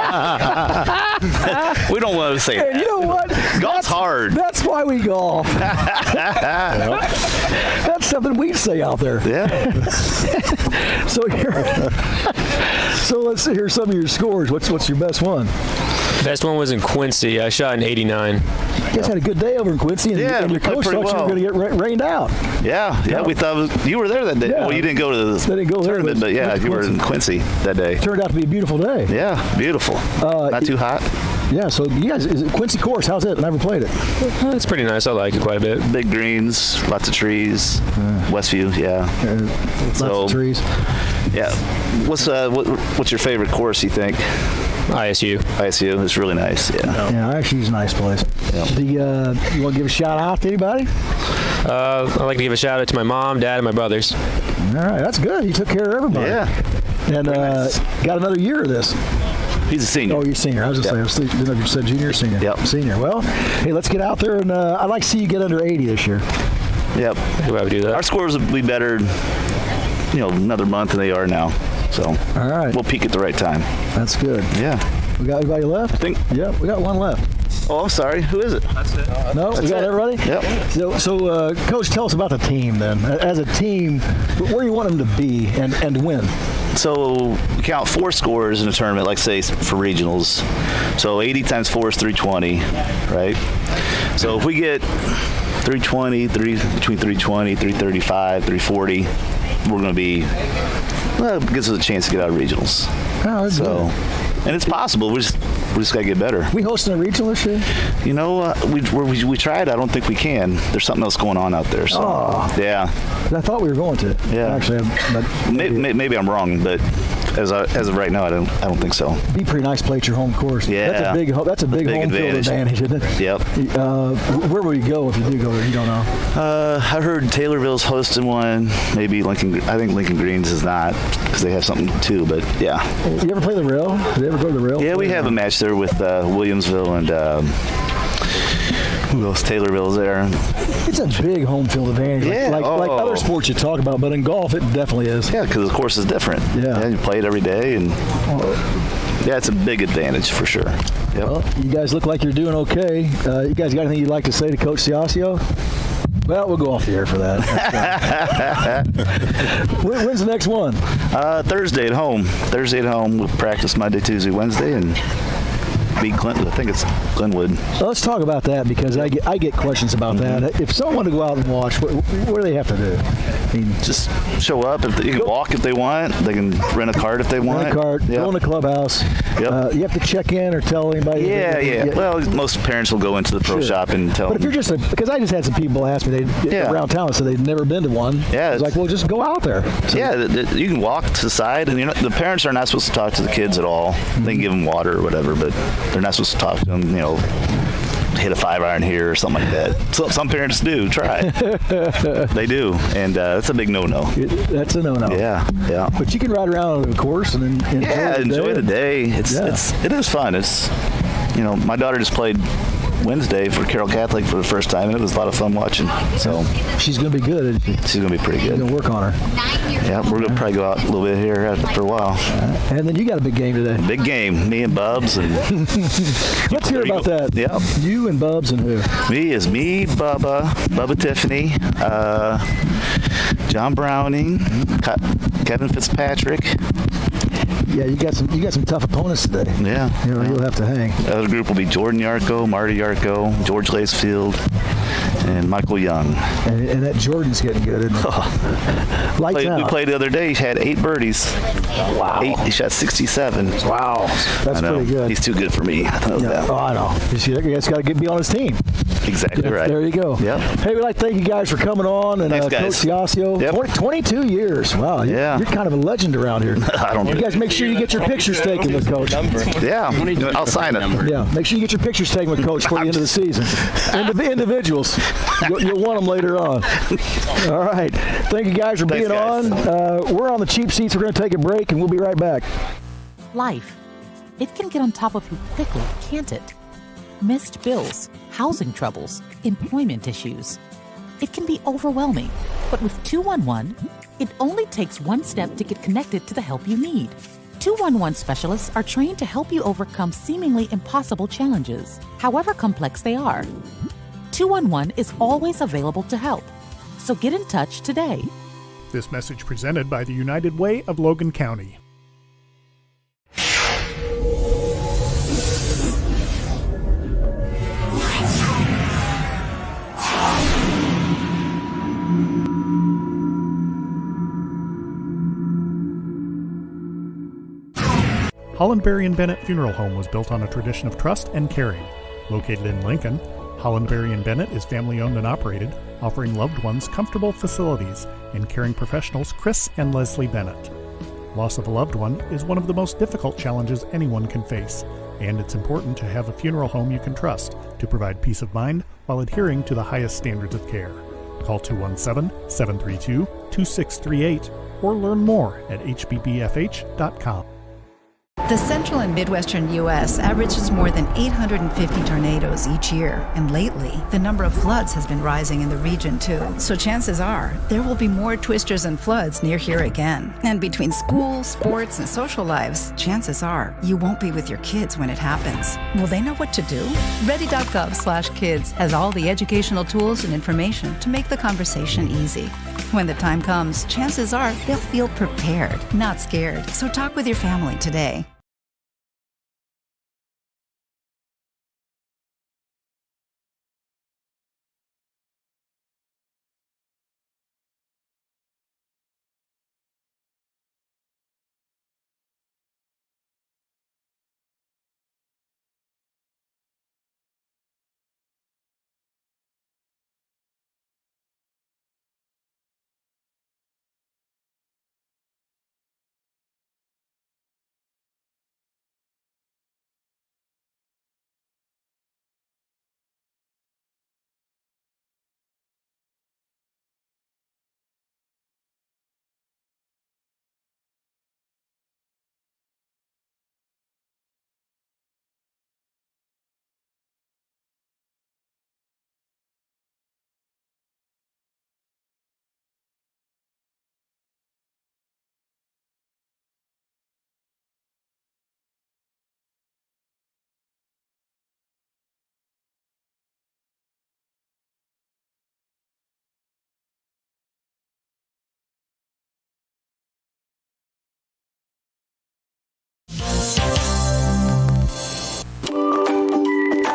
We don't want to say that. You know what? Golf's hard. That's why we golf. That's something we say out there. Yeah. So let's hear some of your scores. What's your best one? Best one was in Quincy. I shot an 89. You guys had a good day over in Quincy, and, and your coach thought you were going to get rained out. Yeah. We thought you were there that day. Yeah. Well, you didn't go to the tournament, but yeah, you were in Quincy that day. Turned out to be a beautiful day. Yeah, beautiful. Not too hot. Yeah, so you guys, is it Quincy course, how's it? I never played it. It's pretty nice. I like it quite a bit. Big greens, lots of trees. Westview, lots of trees. Yeah. What's your favorite course, you think? ISU is really nice. Yeah, ISU's a nice place. Yep. You want to give a shout out to anybody? I'd like to give a shout out to my mom, dad, and my brothers. All right, that's good. You took care of everybody. Yeah. And got another year of this. He's a senior. Oh, you're a senior. I was just saying, I didn't know if you said junior or senior. Yep. Senior. Well, hey, let's get out there, and I'd like to see you get under 80 this year. Yep. Why we do that? Our scores will be better, another month than they are now. So, all right, we'll peak at the right time. That's good. Yeah. We got anybody left? I think. Yeah, we got one left. Oh, I'm sorry. Who is it? That's it. No, we got everybody? Yep. So, Coach, tell us about the team then. As a team, where do you want them to be and win? So we count 4 scores in a tournament, like say for regionals. So 80 times 4 is 320, right? So if we get 320, between 320, 335, 340, we're going to be, it gives us a chance to get out of regionals. Oh, that's good. And it's possible. We just got to get better. We hosting a regional this year? We tried. I don't think we can. There's something else going on out there. So, yeah. I thought we were going to. Yeah. Actually, but maybe I'm wrong, but as of right now, I don't think so. Be pretty nice to play at your home course. Yeah. That's a big home advantage. field advantage, isn't it? Yep. Where will you go if you do go there? You don't know. I heard Taylorville's hosting one. Maybe Lincoln. I think Lincoln Greens is not because they have something too. But yeah. You ever play the Rail? Did you ever go to the Rail? Yeah, we have a match there with Williamsville and who else? Taylorville's there. It's a big home field advantage. Like other sports you talk about, but in golf it definitely is. Yeah, because the course is different. Yeah. You play it every day, and yeah, it's a big advantage for sure. Yep. Well, you guys look like you're doing okay. You guys got anything you'd like to say to Coach Ciascio? Well, we'll go off the air for that. When's the next one? Thursday at home. We'll practice Monday, Tuesday, Wednesday, and beat Glenwood. I think it's Glenwood. Well, let's talk about that because I get questions about that. If someone wanted to go out and watch, what do they have to do? I mean, just show up. If you can walk if they want. They can rent a cart if they want. Rent a cart. Go in the clubhouse. Yep. You have to check in or tell anybody. Yeah. Well, most parents will go into the pro shop and tell. But if you're because I just had some people ask me around town said they'd never been to one. Yeah. It's like, well, just go out there. So, you can walk to the side, and the parents are not supposed to talk to the kids at all. They can give them water or whatever, but they're not supposed to talk to them. Hit a 5-iron here or something like that. So some parents do try. They do, and that's a big no-no. That's a no-no. Yeah. But you can ride around on the course and enjoy the day. It is fun. It's my daughter just played Wednesday for Carroll Catholic for the first time, and it was a lot of fun watching. So she's going to be good, isn't she? She's going to be pretty good. You're going to work on her. Yeah, we're going to probably go out a little bit here after a while. And then you got a big game today. Big game. Me and Bubs. And let's hear about that. Yep. You and Bubs and who? Me, Bubba Tiffany, John Browning, Kevin Fitzpatrick. Yeah, you got some tough opponents today. Yeah. You'll have to hang. The other group will be Jordan Yarko, Marty Yarko, George Lacefield, and Michael Young. And that Jordan's getting good, isn't it? Lights out. We played the other day. He had 8 birdies. Wow. He shot 67. Wow. That's pretty good. He's too good for me. I know that. Oh, I know. You guys got to be on his team. Exactly right. There you go. Yep. Hey, we'd like to thank you guys for coming on. And Thanks, guys. Coach Ciascio. Yep. 22 years. Wow. You're kind of a legend around here. I don't know. You guys make sure you get your pictures taken with Coach. Yeah. I'll sign it. Yeah. Make sure you get your pictures taken with Coach before the end of the season. Individuals. You'll want them later on. All right. Thank you guys for being on. We're on the Cheap Seats. We're going to take a break, and we'll be right back. Life. It can get on top of you quickly, can't it? Missed bills, housing troubles, employment issues. It can be overwhelming, but with 211, it only takes one step to get connected to the help you need. 211 specialists are trained to help you overcome seemingly impossible challenges, however complex they are. 211 is always available to help, so get in touch today. This message presented by the United Way of Logan County. Holland Berry & Bennett Funeral Home was built on a tradition of trust and caring. Located in Lincoln, Holland Berry & Bennett is family-owned and operated, offering loved ones comfortable facilities and caring professionals Chris and Leslie Bennett. Loss of a loved one is one of the most difficult challenges anyone can face, and it's important to have a funeral home you can trust to provide peace of mind while adhering to the highest standards of care. Call 217-732-2638 or learn more at hbbfh.com. The central and midwestern U.S. averages more than 850 tornadoes each year, and lately, the number of floods has been rising in the region too. So chances are, there will be more twisters and floods near here again. And between school, sports, and social lives, chances are, you won't be with your kids when it happens. Will they know what to do? Ready.gov/kids has all the educational tools and information to make the conversation easy. When the time comes, chances are they'll feel prepared, not scared. So talk with your family today.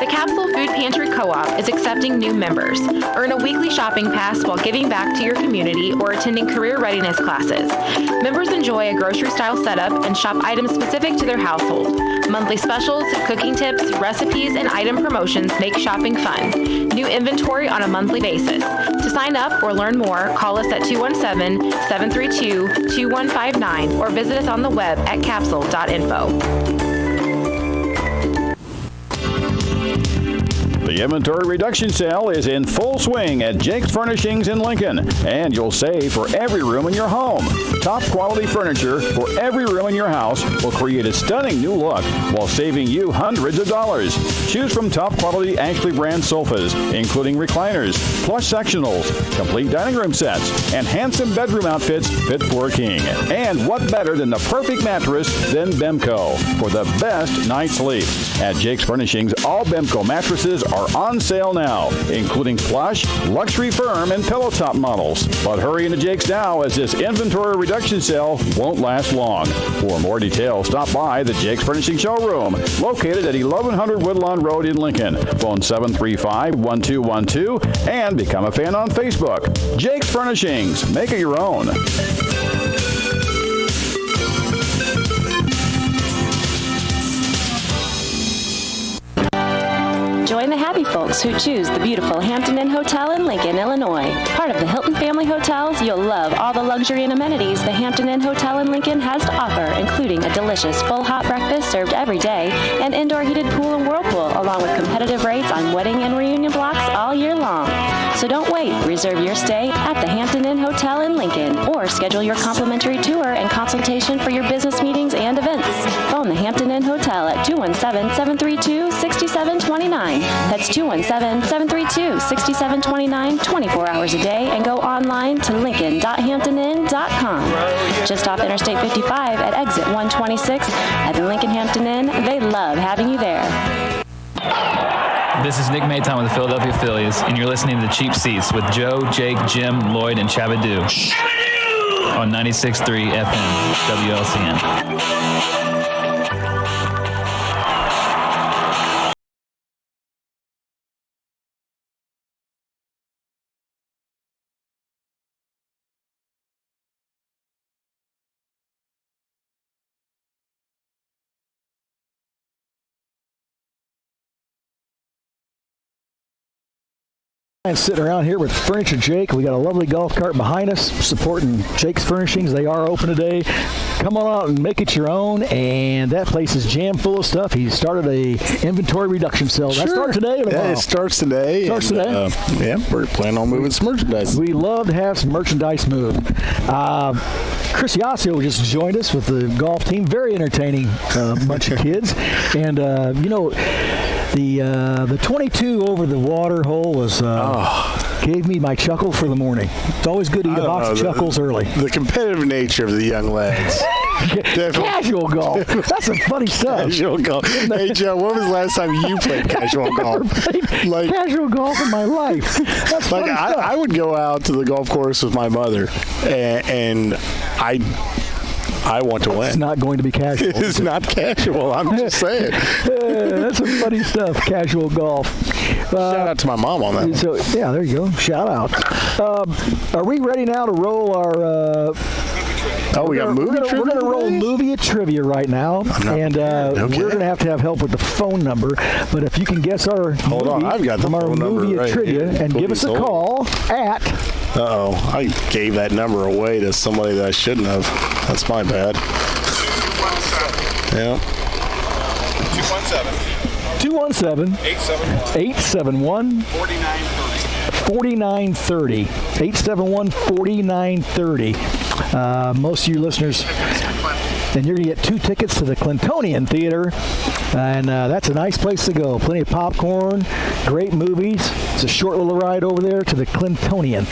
The Capsule Food Pantry Co-op is accepting new members. Earn a weekly shopping pass while giving back to your community or attending career readiness classes. Members enjoy a grocery-style setup and shop items specific to their household. Monthly specials, cooking tips, recipes, and item promotions make shopping fun. New inventory on a monthly basis. To sign up or learn more, call us at 217-732-2159 or visit us on the web at capsule.info. The inventory reduction sale is in full swing at Jake's Furnishings in Lincoln, and you'll save for every room in your home. Top quality furniture for every room in your house will create a stunning new look while saving you hundreds of dollars. Choose from top quality Ashley brand sofas, including recliners, plush sectionals, complete dining room sets, and handsome bedroom outfits fit for a king. And what better than the perfect mattress than Bemco for the best night's sleep. At Jake's Furnishings, all Bemco mattresses are on sale now, including plush, luxury firm, and pillow top models. But hurry into Jake's now, as this inventory reduction sale won't last long. For more details, stop by the Jake's Furnishing Showroom, located at 1100 Woodlawn Road in Lincoln. Phone 735-1212 and become a fan on Facebook. Jake's Furnishings. Make it your own. Join the happy folks who choose the beautiful Hampton Inn Hotel in Lincoln, Illinois. Part of the Hilton family hotels, you'll love all the luxury and amenities the Hampton Inn Hotel in Lincoln has to offer, including a delicious full hot breakfast served every day, an indoor heated pool and whirlpool, along with competitive rates on wedding and reunion blocks all year long. So don't wait. Reserve your stay at the Hampton Inn Hotel in Lincoln or or schedule your complimentary tour and consultation for your business meetings and events. Phone the Hampton Inn Hotel at 217-732-6729. That's 217-732-6729 24 hours a day, and go online to lincoln.hamptoninn.com. Just off Interstate 55 at exit 126 at the Lincoln Hampton Inn. They love having you there. This is Nick Mayton with the Philadelphia Phillies, and you're listening to Cheap Seats with Joe, Jake, Jim, Lloyd, and Chabadoo on 96.3 FM WLCN. And sitting around here with Furniture Jake. We got a lovely golf cart behind us supporting Jake's Furnishings. They are open today. Come on out and make it your own. And that place is jam full of stuff. He started a inventory reduction sale. That starts today or tomorrow? Yeah, it starts today. Yeah, we're planning on moving some merchandise. We love to have some merchandise moved. Chris Yasio just joined us with the golf team. Very entertaining bunch of kids. And, the 22 over the water hole was gave me my chuckle for the morning. It's always good to eat a box of chuckles early. The competitive nature of the young lads. Casual golf. That's some funny stuff. Casual golf. Hey, Joe, when was the last time you played casual golf? Casual golf in my life. That's funny stuff. I would go out to the golf course with my mother, and I want to win. It's not going to be casual. It's not casual. I'm just saying. That's some funny stuff, casual golf. Shout out to my mom on that. So, yeah, there you go. Shout out. Are we ready now to roll our... we got movie trivia? We're going to roll movie trivia right now. And we're going to have help with the phone number. But if you can guess our Hold on, I've got the phone number right trivia here. And give us a call at... I gave that number away to somebody that I shouldn't have. That's my bad. Yeah. 217-871-4930. 871-4930. Most of you listeners, and you're going to get 2 tickets to the Clintonian Theater, and that's a nice place to go. Plenty of popcorn, great movies. It's a short little ride over there to the Clintonian,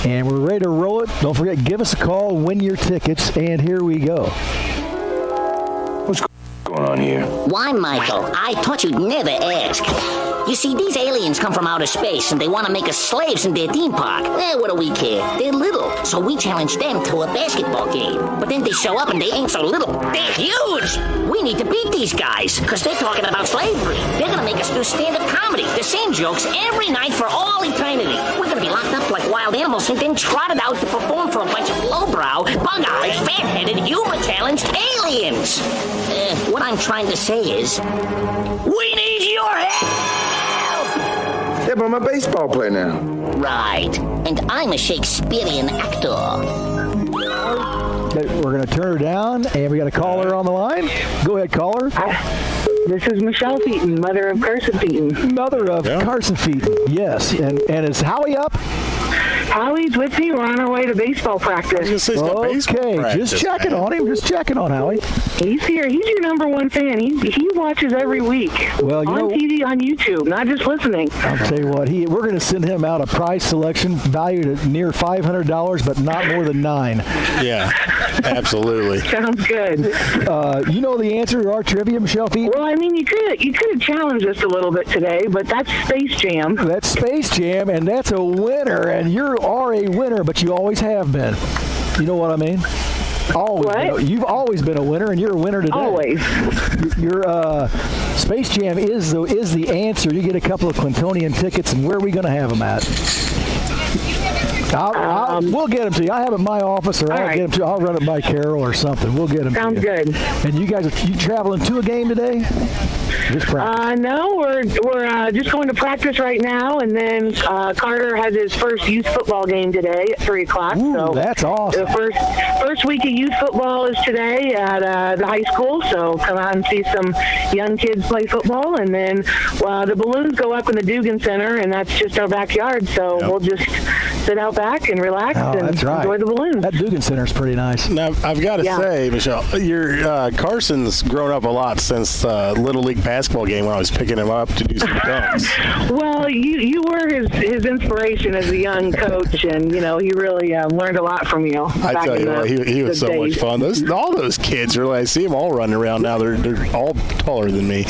and we're ready to roll it. Don't forget, give us a call, win your tickets, and here we go. What's going on here? Why, Michael? I thought you'd never ask. You see, these aliens come from outer space, and they want to make us slaves in their theme park. What do we care? They're little, so we challenge them to a basketball game. But then they show up, and they ain't so little. They're huge! We need to beat these guys, because they're talking about slavery. They're going to make us do stand-up comedy, the same jokes every night for all eternity. We're going to be locked up like wild animals and then trotted out to perform for a bunch of lowbrow, bug-eyed, fat-headed, humor-challenged aliens. What I'm trying to say is, we need your help! Yeah, but I'm a baseball player now. Right. And I'm a Shakespearean actor. We're going to turn her down, and we got a caller on the line. Go ahead, caller. This is Michelle Featon, mother of Carson Featon. Mother of Carson Featon, yes. And is Howie up? Howie's with me. We're on our way to baseball practice. Okay, just checking on him. Just checking on Howie. He's here. He's your number one fan. He watches every week. Well, on TV, on YouTube, not just listening. I'll tell you what. We're going to send him out a prize selection valued at near $500, but not more than $9. Yeah, absolutely. Sounds good. You know the answer to our trivia, Michelle Featon? Well, I mean, you could have challenged us a little bit today, but that's Space Jam. That's Space Jam, and that's a winner. And you are a winner, but you always have been. You know what I mean? Always. You've always been a winner, and you're a winner today. Always. Your Space Jam is the answer. You get a couple of Clintonian tickets, and where are we going to have them at? We'll get them to you. I have it in my office, or I'll get them to you. I'll run it by Carol or something. We'll get them to you. Sounds good. And you guys, you traveling to a game today? Just practice. No, we're just going to practice right now, and then Carter has his first youth football game today at 3 o'clock. Ooh, that's awesome. The first week of youth football is today at the high school, so come out and see some young kids play football, and then the balloons go up in the Dugan Center, and that's just our backyard, so we'll just sit out back and relax and that's right. enjoy the balloons. That Dugan Center is pretty nice. Now, I've got to say, Michelle, Carson's grown up a lot since Little League basketball game when I was picking him up to do some dunks. Well, you were his inspiration as a young coach, and he really learned a lot from you. I tell you what, he was so much fun. All those kids, really, I see them all running around now. They're all taller than me.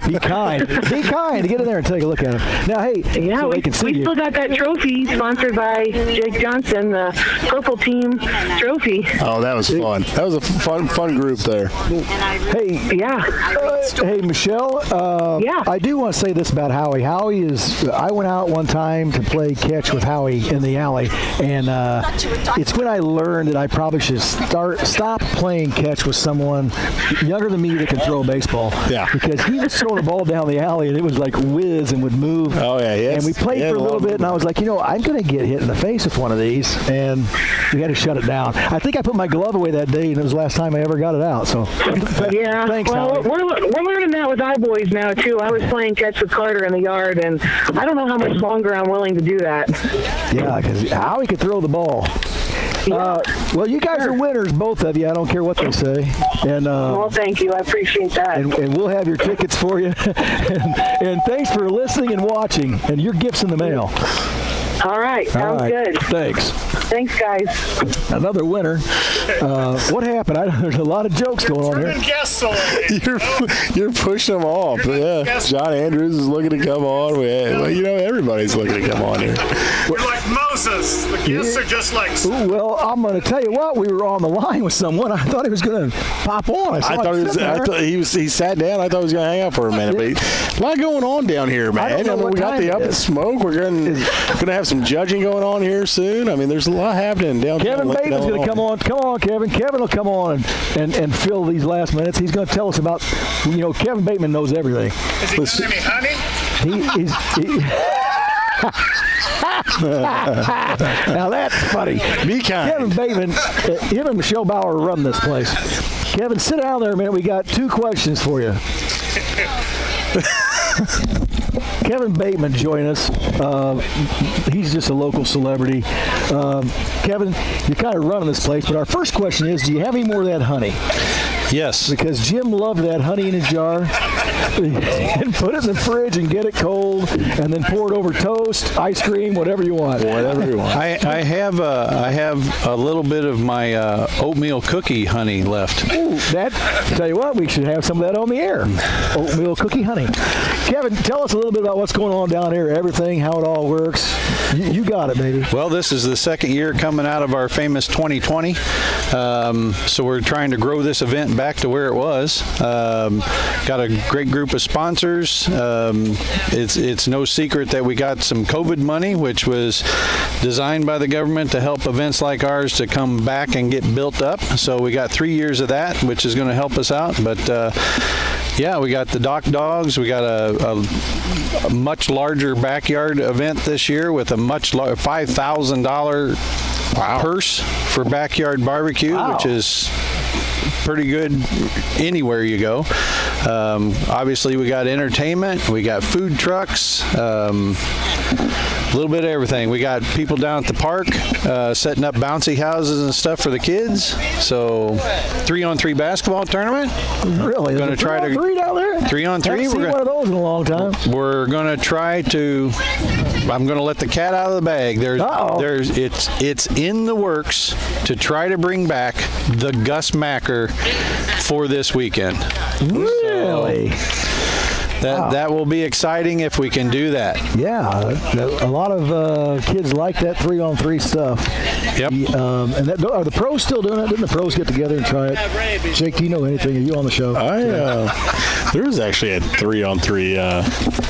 Be kind. Be kind. Get in there and take a look at them. Now, hey, yeah, so we still got that trophy sponsored by Jake Johnson, the Purple Team trophy. Oh, that was fun. That was a fun group there. Hey, hey, Michelle. I do want to say this about Howie. Howie is. I went out one time to play catch with Howie in the alley, and it's when I learned that I probably should stop playing catch with someone younger than me that can throw a baseball. Yeah. Because he was throwing the ball down the alley, and it was like whiz and would move. Oh yeah. And we played for a little bit, and I was like, I'm going to get hit in the face with one of these, and we had to shut it down. I think I put my glove away that day, and it was the last time I ever got it out. So, yeah. Thanks, well, Howie. we're learning that with our boys now too. I was playing catch with Carter in the yard, and I don't know how much longer I'm willing to do that. Yeah, because Howie could throw the ball. Well, you guys are winners, both of you. I don't care what they say. And well, thank you. I appreciate that. And we'll have your tickets for you. and thanks for listening and watching. And your gift's in the mail. All right. Sounds good. Thanks. Thanks, guys. Another winner. What happened? There's a lot of jokes going on here. Guests away. You're pushing them off. Yeah. John Andrews is looking to come on. Everybody's looking to come on here. You're like Moses. The guests are just like. Well, I'm going to tell you what. We were on the line with someone. I thought he was going to pop on. I thought he sat down. I thought he was going to hang out for a minute. But a lot going on down here, man. We got the Up and Smoke. We're going to have some judging going on here soon. I mean, there's a lot happening down here. Kevin Bateman's going to come on. Come on, Kevin. Kevin will come on and fill these last minutes. He's going to tell us about, Kevin Bateman knows everything. Is he got any honey? Now that's funny. Be kind. Kevin Bateman, him and Michelle Bauer run this place. Kevin, sit down there a minute. We got 2 questions for you. Kevin Bateman joined us. He's just a local celebrity. Kevin, you're kind of running this place, but our first question is, do you have any more of that honey? Yes. Because Jim loved that honey in a jar. And put it in the fridge and get it cold, and then pour it over toast, ice cream, whatever you want. Whatever you want. I have a little bit of my oatmeal cookie honey left. Ooh, tell you what, we should have some of that on the air. Oatmeal cookie honey. Kevin, tell us a little bit about what's going on down here, everything, how it all works. You got it, baby. Well, this is the second year coming out of our famous 2020. So we're trying to grow this event back to where it was. Got a great group of sponsors. It's no secret that we got some COVID money, which was designed by the government to help events like ours to come back and get built up. So we got 3 years of that, which is going to help us out. But we got the Doc Dogs. We got a much larger backyard event this year with a much $5,000 purse for backyard barbecue, which is pretty good anywhere you go. Obviously, we got entertainment, we got food trucks, a little bit of everything. We got people down at the park setting up bouncy houses and stuff for the kids. So 3-on-3 basketball tournament. Really? Going to try to 3 down there? 3-on-3. Haven't seen one of those in a long time. We're going to try to. I'm going to let the cat out of the bag. It's in the works to try to bring back the Gus Macker for this weekend. Really? That will be exciting if we can do that. Yeah, a lot of kids like that 3-on-3 stuff. Yep. And are the pros still doing it? Didn't the pros get together and try it? Jake, do you know anything? Are you on the show? There was actually a 3-on-3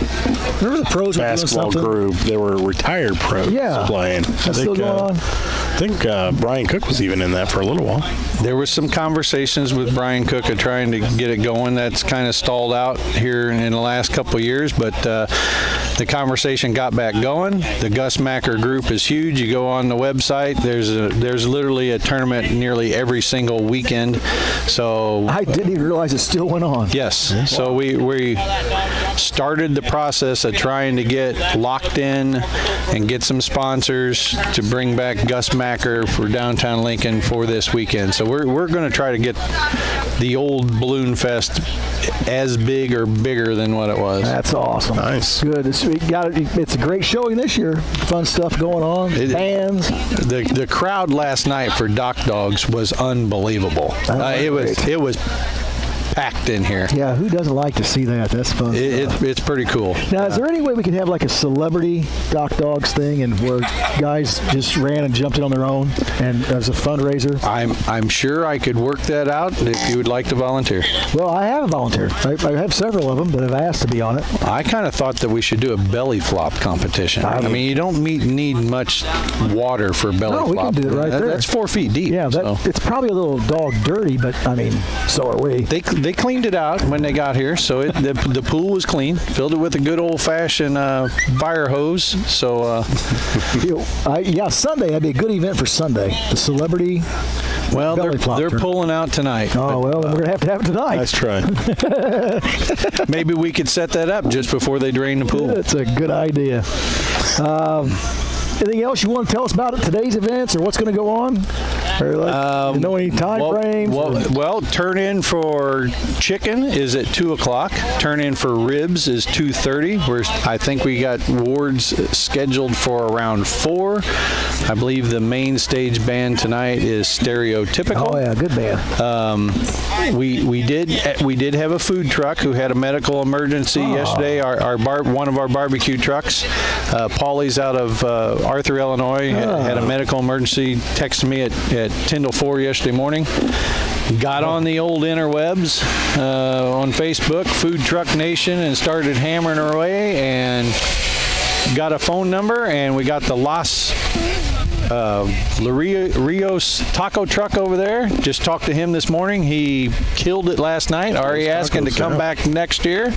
remember the pros basketball group. They were retired pros playing. That's still going on? I think Brian Cook was even in that for a little while. There was some conversations with Brian Cook of trying to get it going. That's kind of stalled out here in the last couple of years, but the conversation got back going. The Gus Macker group is huge. You go on the website, there's literally a tournament nearly every single weekend. So I didn't even realize it still went on. Yes. Wow. So we started the process of trying to get locked in and get some sponsors to bring back Gus Macker for downtown Lincoln for this weekend. So we're going to try to get the old Balloon Fest as big or bigger than what it was. That's awesome. Nice. Good. It's a great showing this year. Fun stuff going on. Bands. The crowd last night for Doc Dogs was unbelievable. It was packed in here. Yeah, who doesn't like to see that? That's fun. It's pretty cool. Now, is there any way we could have like a celebrity Doc Dogs thing, and where guys just ran and jumped in on their own, and as a fundraiser? I'm sure I could work that out if you would like to volunteer. Well, I have volunteered. I have several of them that have asked to be on it. I kind of thought that we should do a belly flop competition. I mean, you don't need much water for belly flop. No, we can do it right there. That's 4 feet deep. Yeah, it's probably a little dog dirty, but I mean, so are we. They cleaned it out when they got here, so the pool was clean. Filled it with a good old-fashioned fire hose. So, Sunday that'd be a good event for Sunday. The celebrity. Well, they're pulling out tonight. Oh, well, we're going to have it tonight. Nice try. Maybe we could set that up just before they drain the pool. That's a good idea. Anything else you want to tell us about today's events or what's going to go on? Or you know any time frames? Well, turn in for chicken is at 2 o'clock. Turn in for ribs is 2:30. I think we got wards scheduled for around 4. I believe the main stage band tonight is Stereotypical. Oh yeah, good band. We did have a food truck who had a medical emergency yesterday. One of our barbecue trucks, Paulie's out of Arthur, Illinois, had a medical emergency. Texted me at 10 till 4 yesterday morning. Got on the old interwebs on Facebook, Food Truck Nation, and started hammering our way and got a phone number, and we got the Los Rios taco truck over there. Just talked to him this morning. He killed it last night. Already asking to come back next year.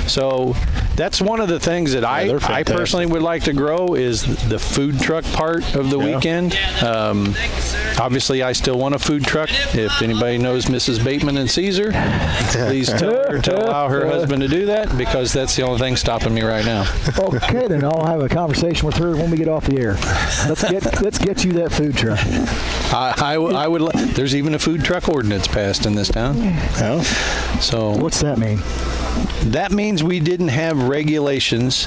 So that's one of the things that I personally would like to grow is the food truck part of the weekend. Obviously, I still want a food truck. If anybody knows Mrs. Bateman and Caesar, please tell her to allow her husband to do that, because that's the only thing stopping me right now. Okay, then I'll have a conversation with her when we get off the air. Let's get you that food truck. I would. There's even a food truck ordinance passed in this town. Oh. So what's that mean? That means we didn't have regulations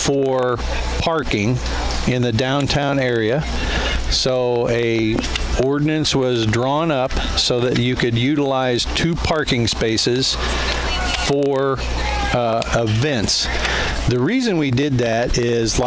for parking in the downtown area. So a ordinance was drawn up so that you could utilize 2 parking spaces for events. The reason we did that is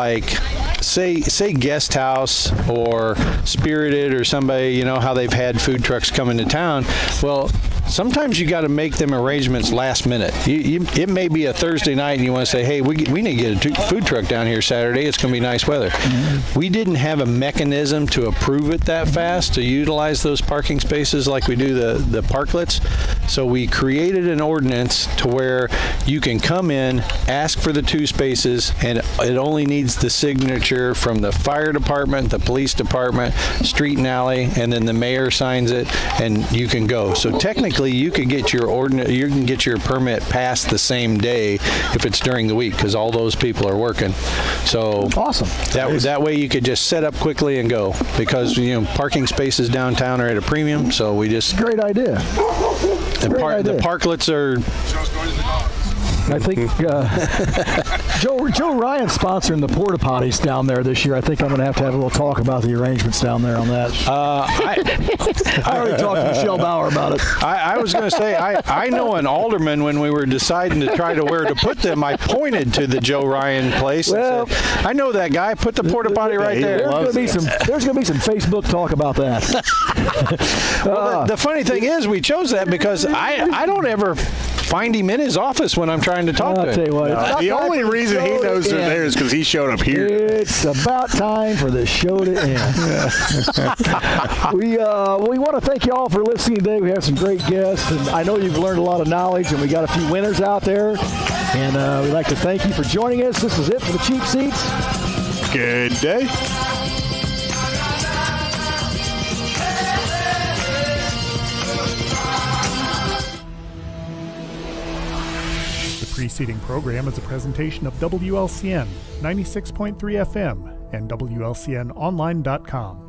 say Guest House or Spirited or somebody, you know how they've had food trucks come into town. Well, sometimes you got to make them arrangements last minute. It may be a Thursday night and you want to say, hey, we need to get a food truck down here Saturday. It's going to be nice weather. Mm-hmm. We didn't have a mechanism to approve it that fast to utilize those parking spaces like we do the parklets. So we created an ordinance to where you can come in, ask for the 2 spaces, and it only needs the signature from the fire department, the police department, street and alley, and then the mayor signs it, and you can go. So technically, you can get your permit passed the same day if it's during the week, because all those people are working. So awesome. That way you could just set up quickly and go, because parking spaces downtown are at a premium. So we just great idea. The parklets are. I think Joe Ryan's sponsoring the porta potties down there this year. I think I'm going to have a little talk about the arrangements down there on that. I already talked to Michelle Bauer about it. I was going to say, I know an alderman, when we were deciding to try to where to put them, I pointed to the Joe Ryan place. Well, and said, I know that guy. Put the porta potty right there. There's going to be some Facebook talk about that. Well, the funny thing is, we chose that because I don't ever find him in his office when I'm trying to talk to him. I'll tell you what, the only reason he knows they're there is because he showed up here. It's about time for the show to end. We want to thank you all for listening today. We have some great guests, and I know you've learned a lot of knowledge, and we got a few winners out there. And we'd like to thank you for joining us. This is it for the Cheap Seats. Good day. preceding program is a presentation of WLCN 96.3 FM and WLCNonline.com.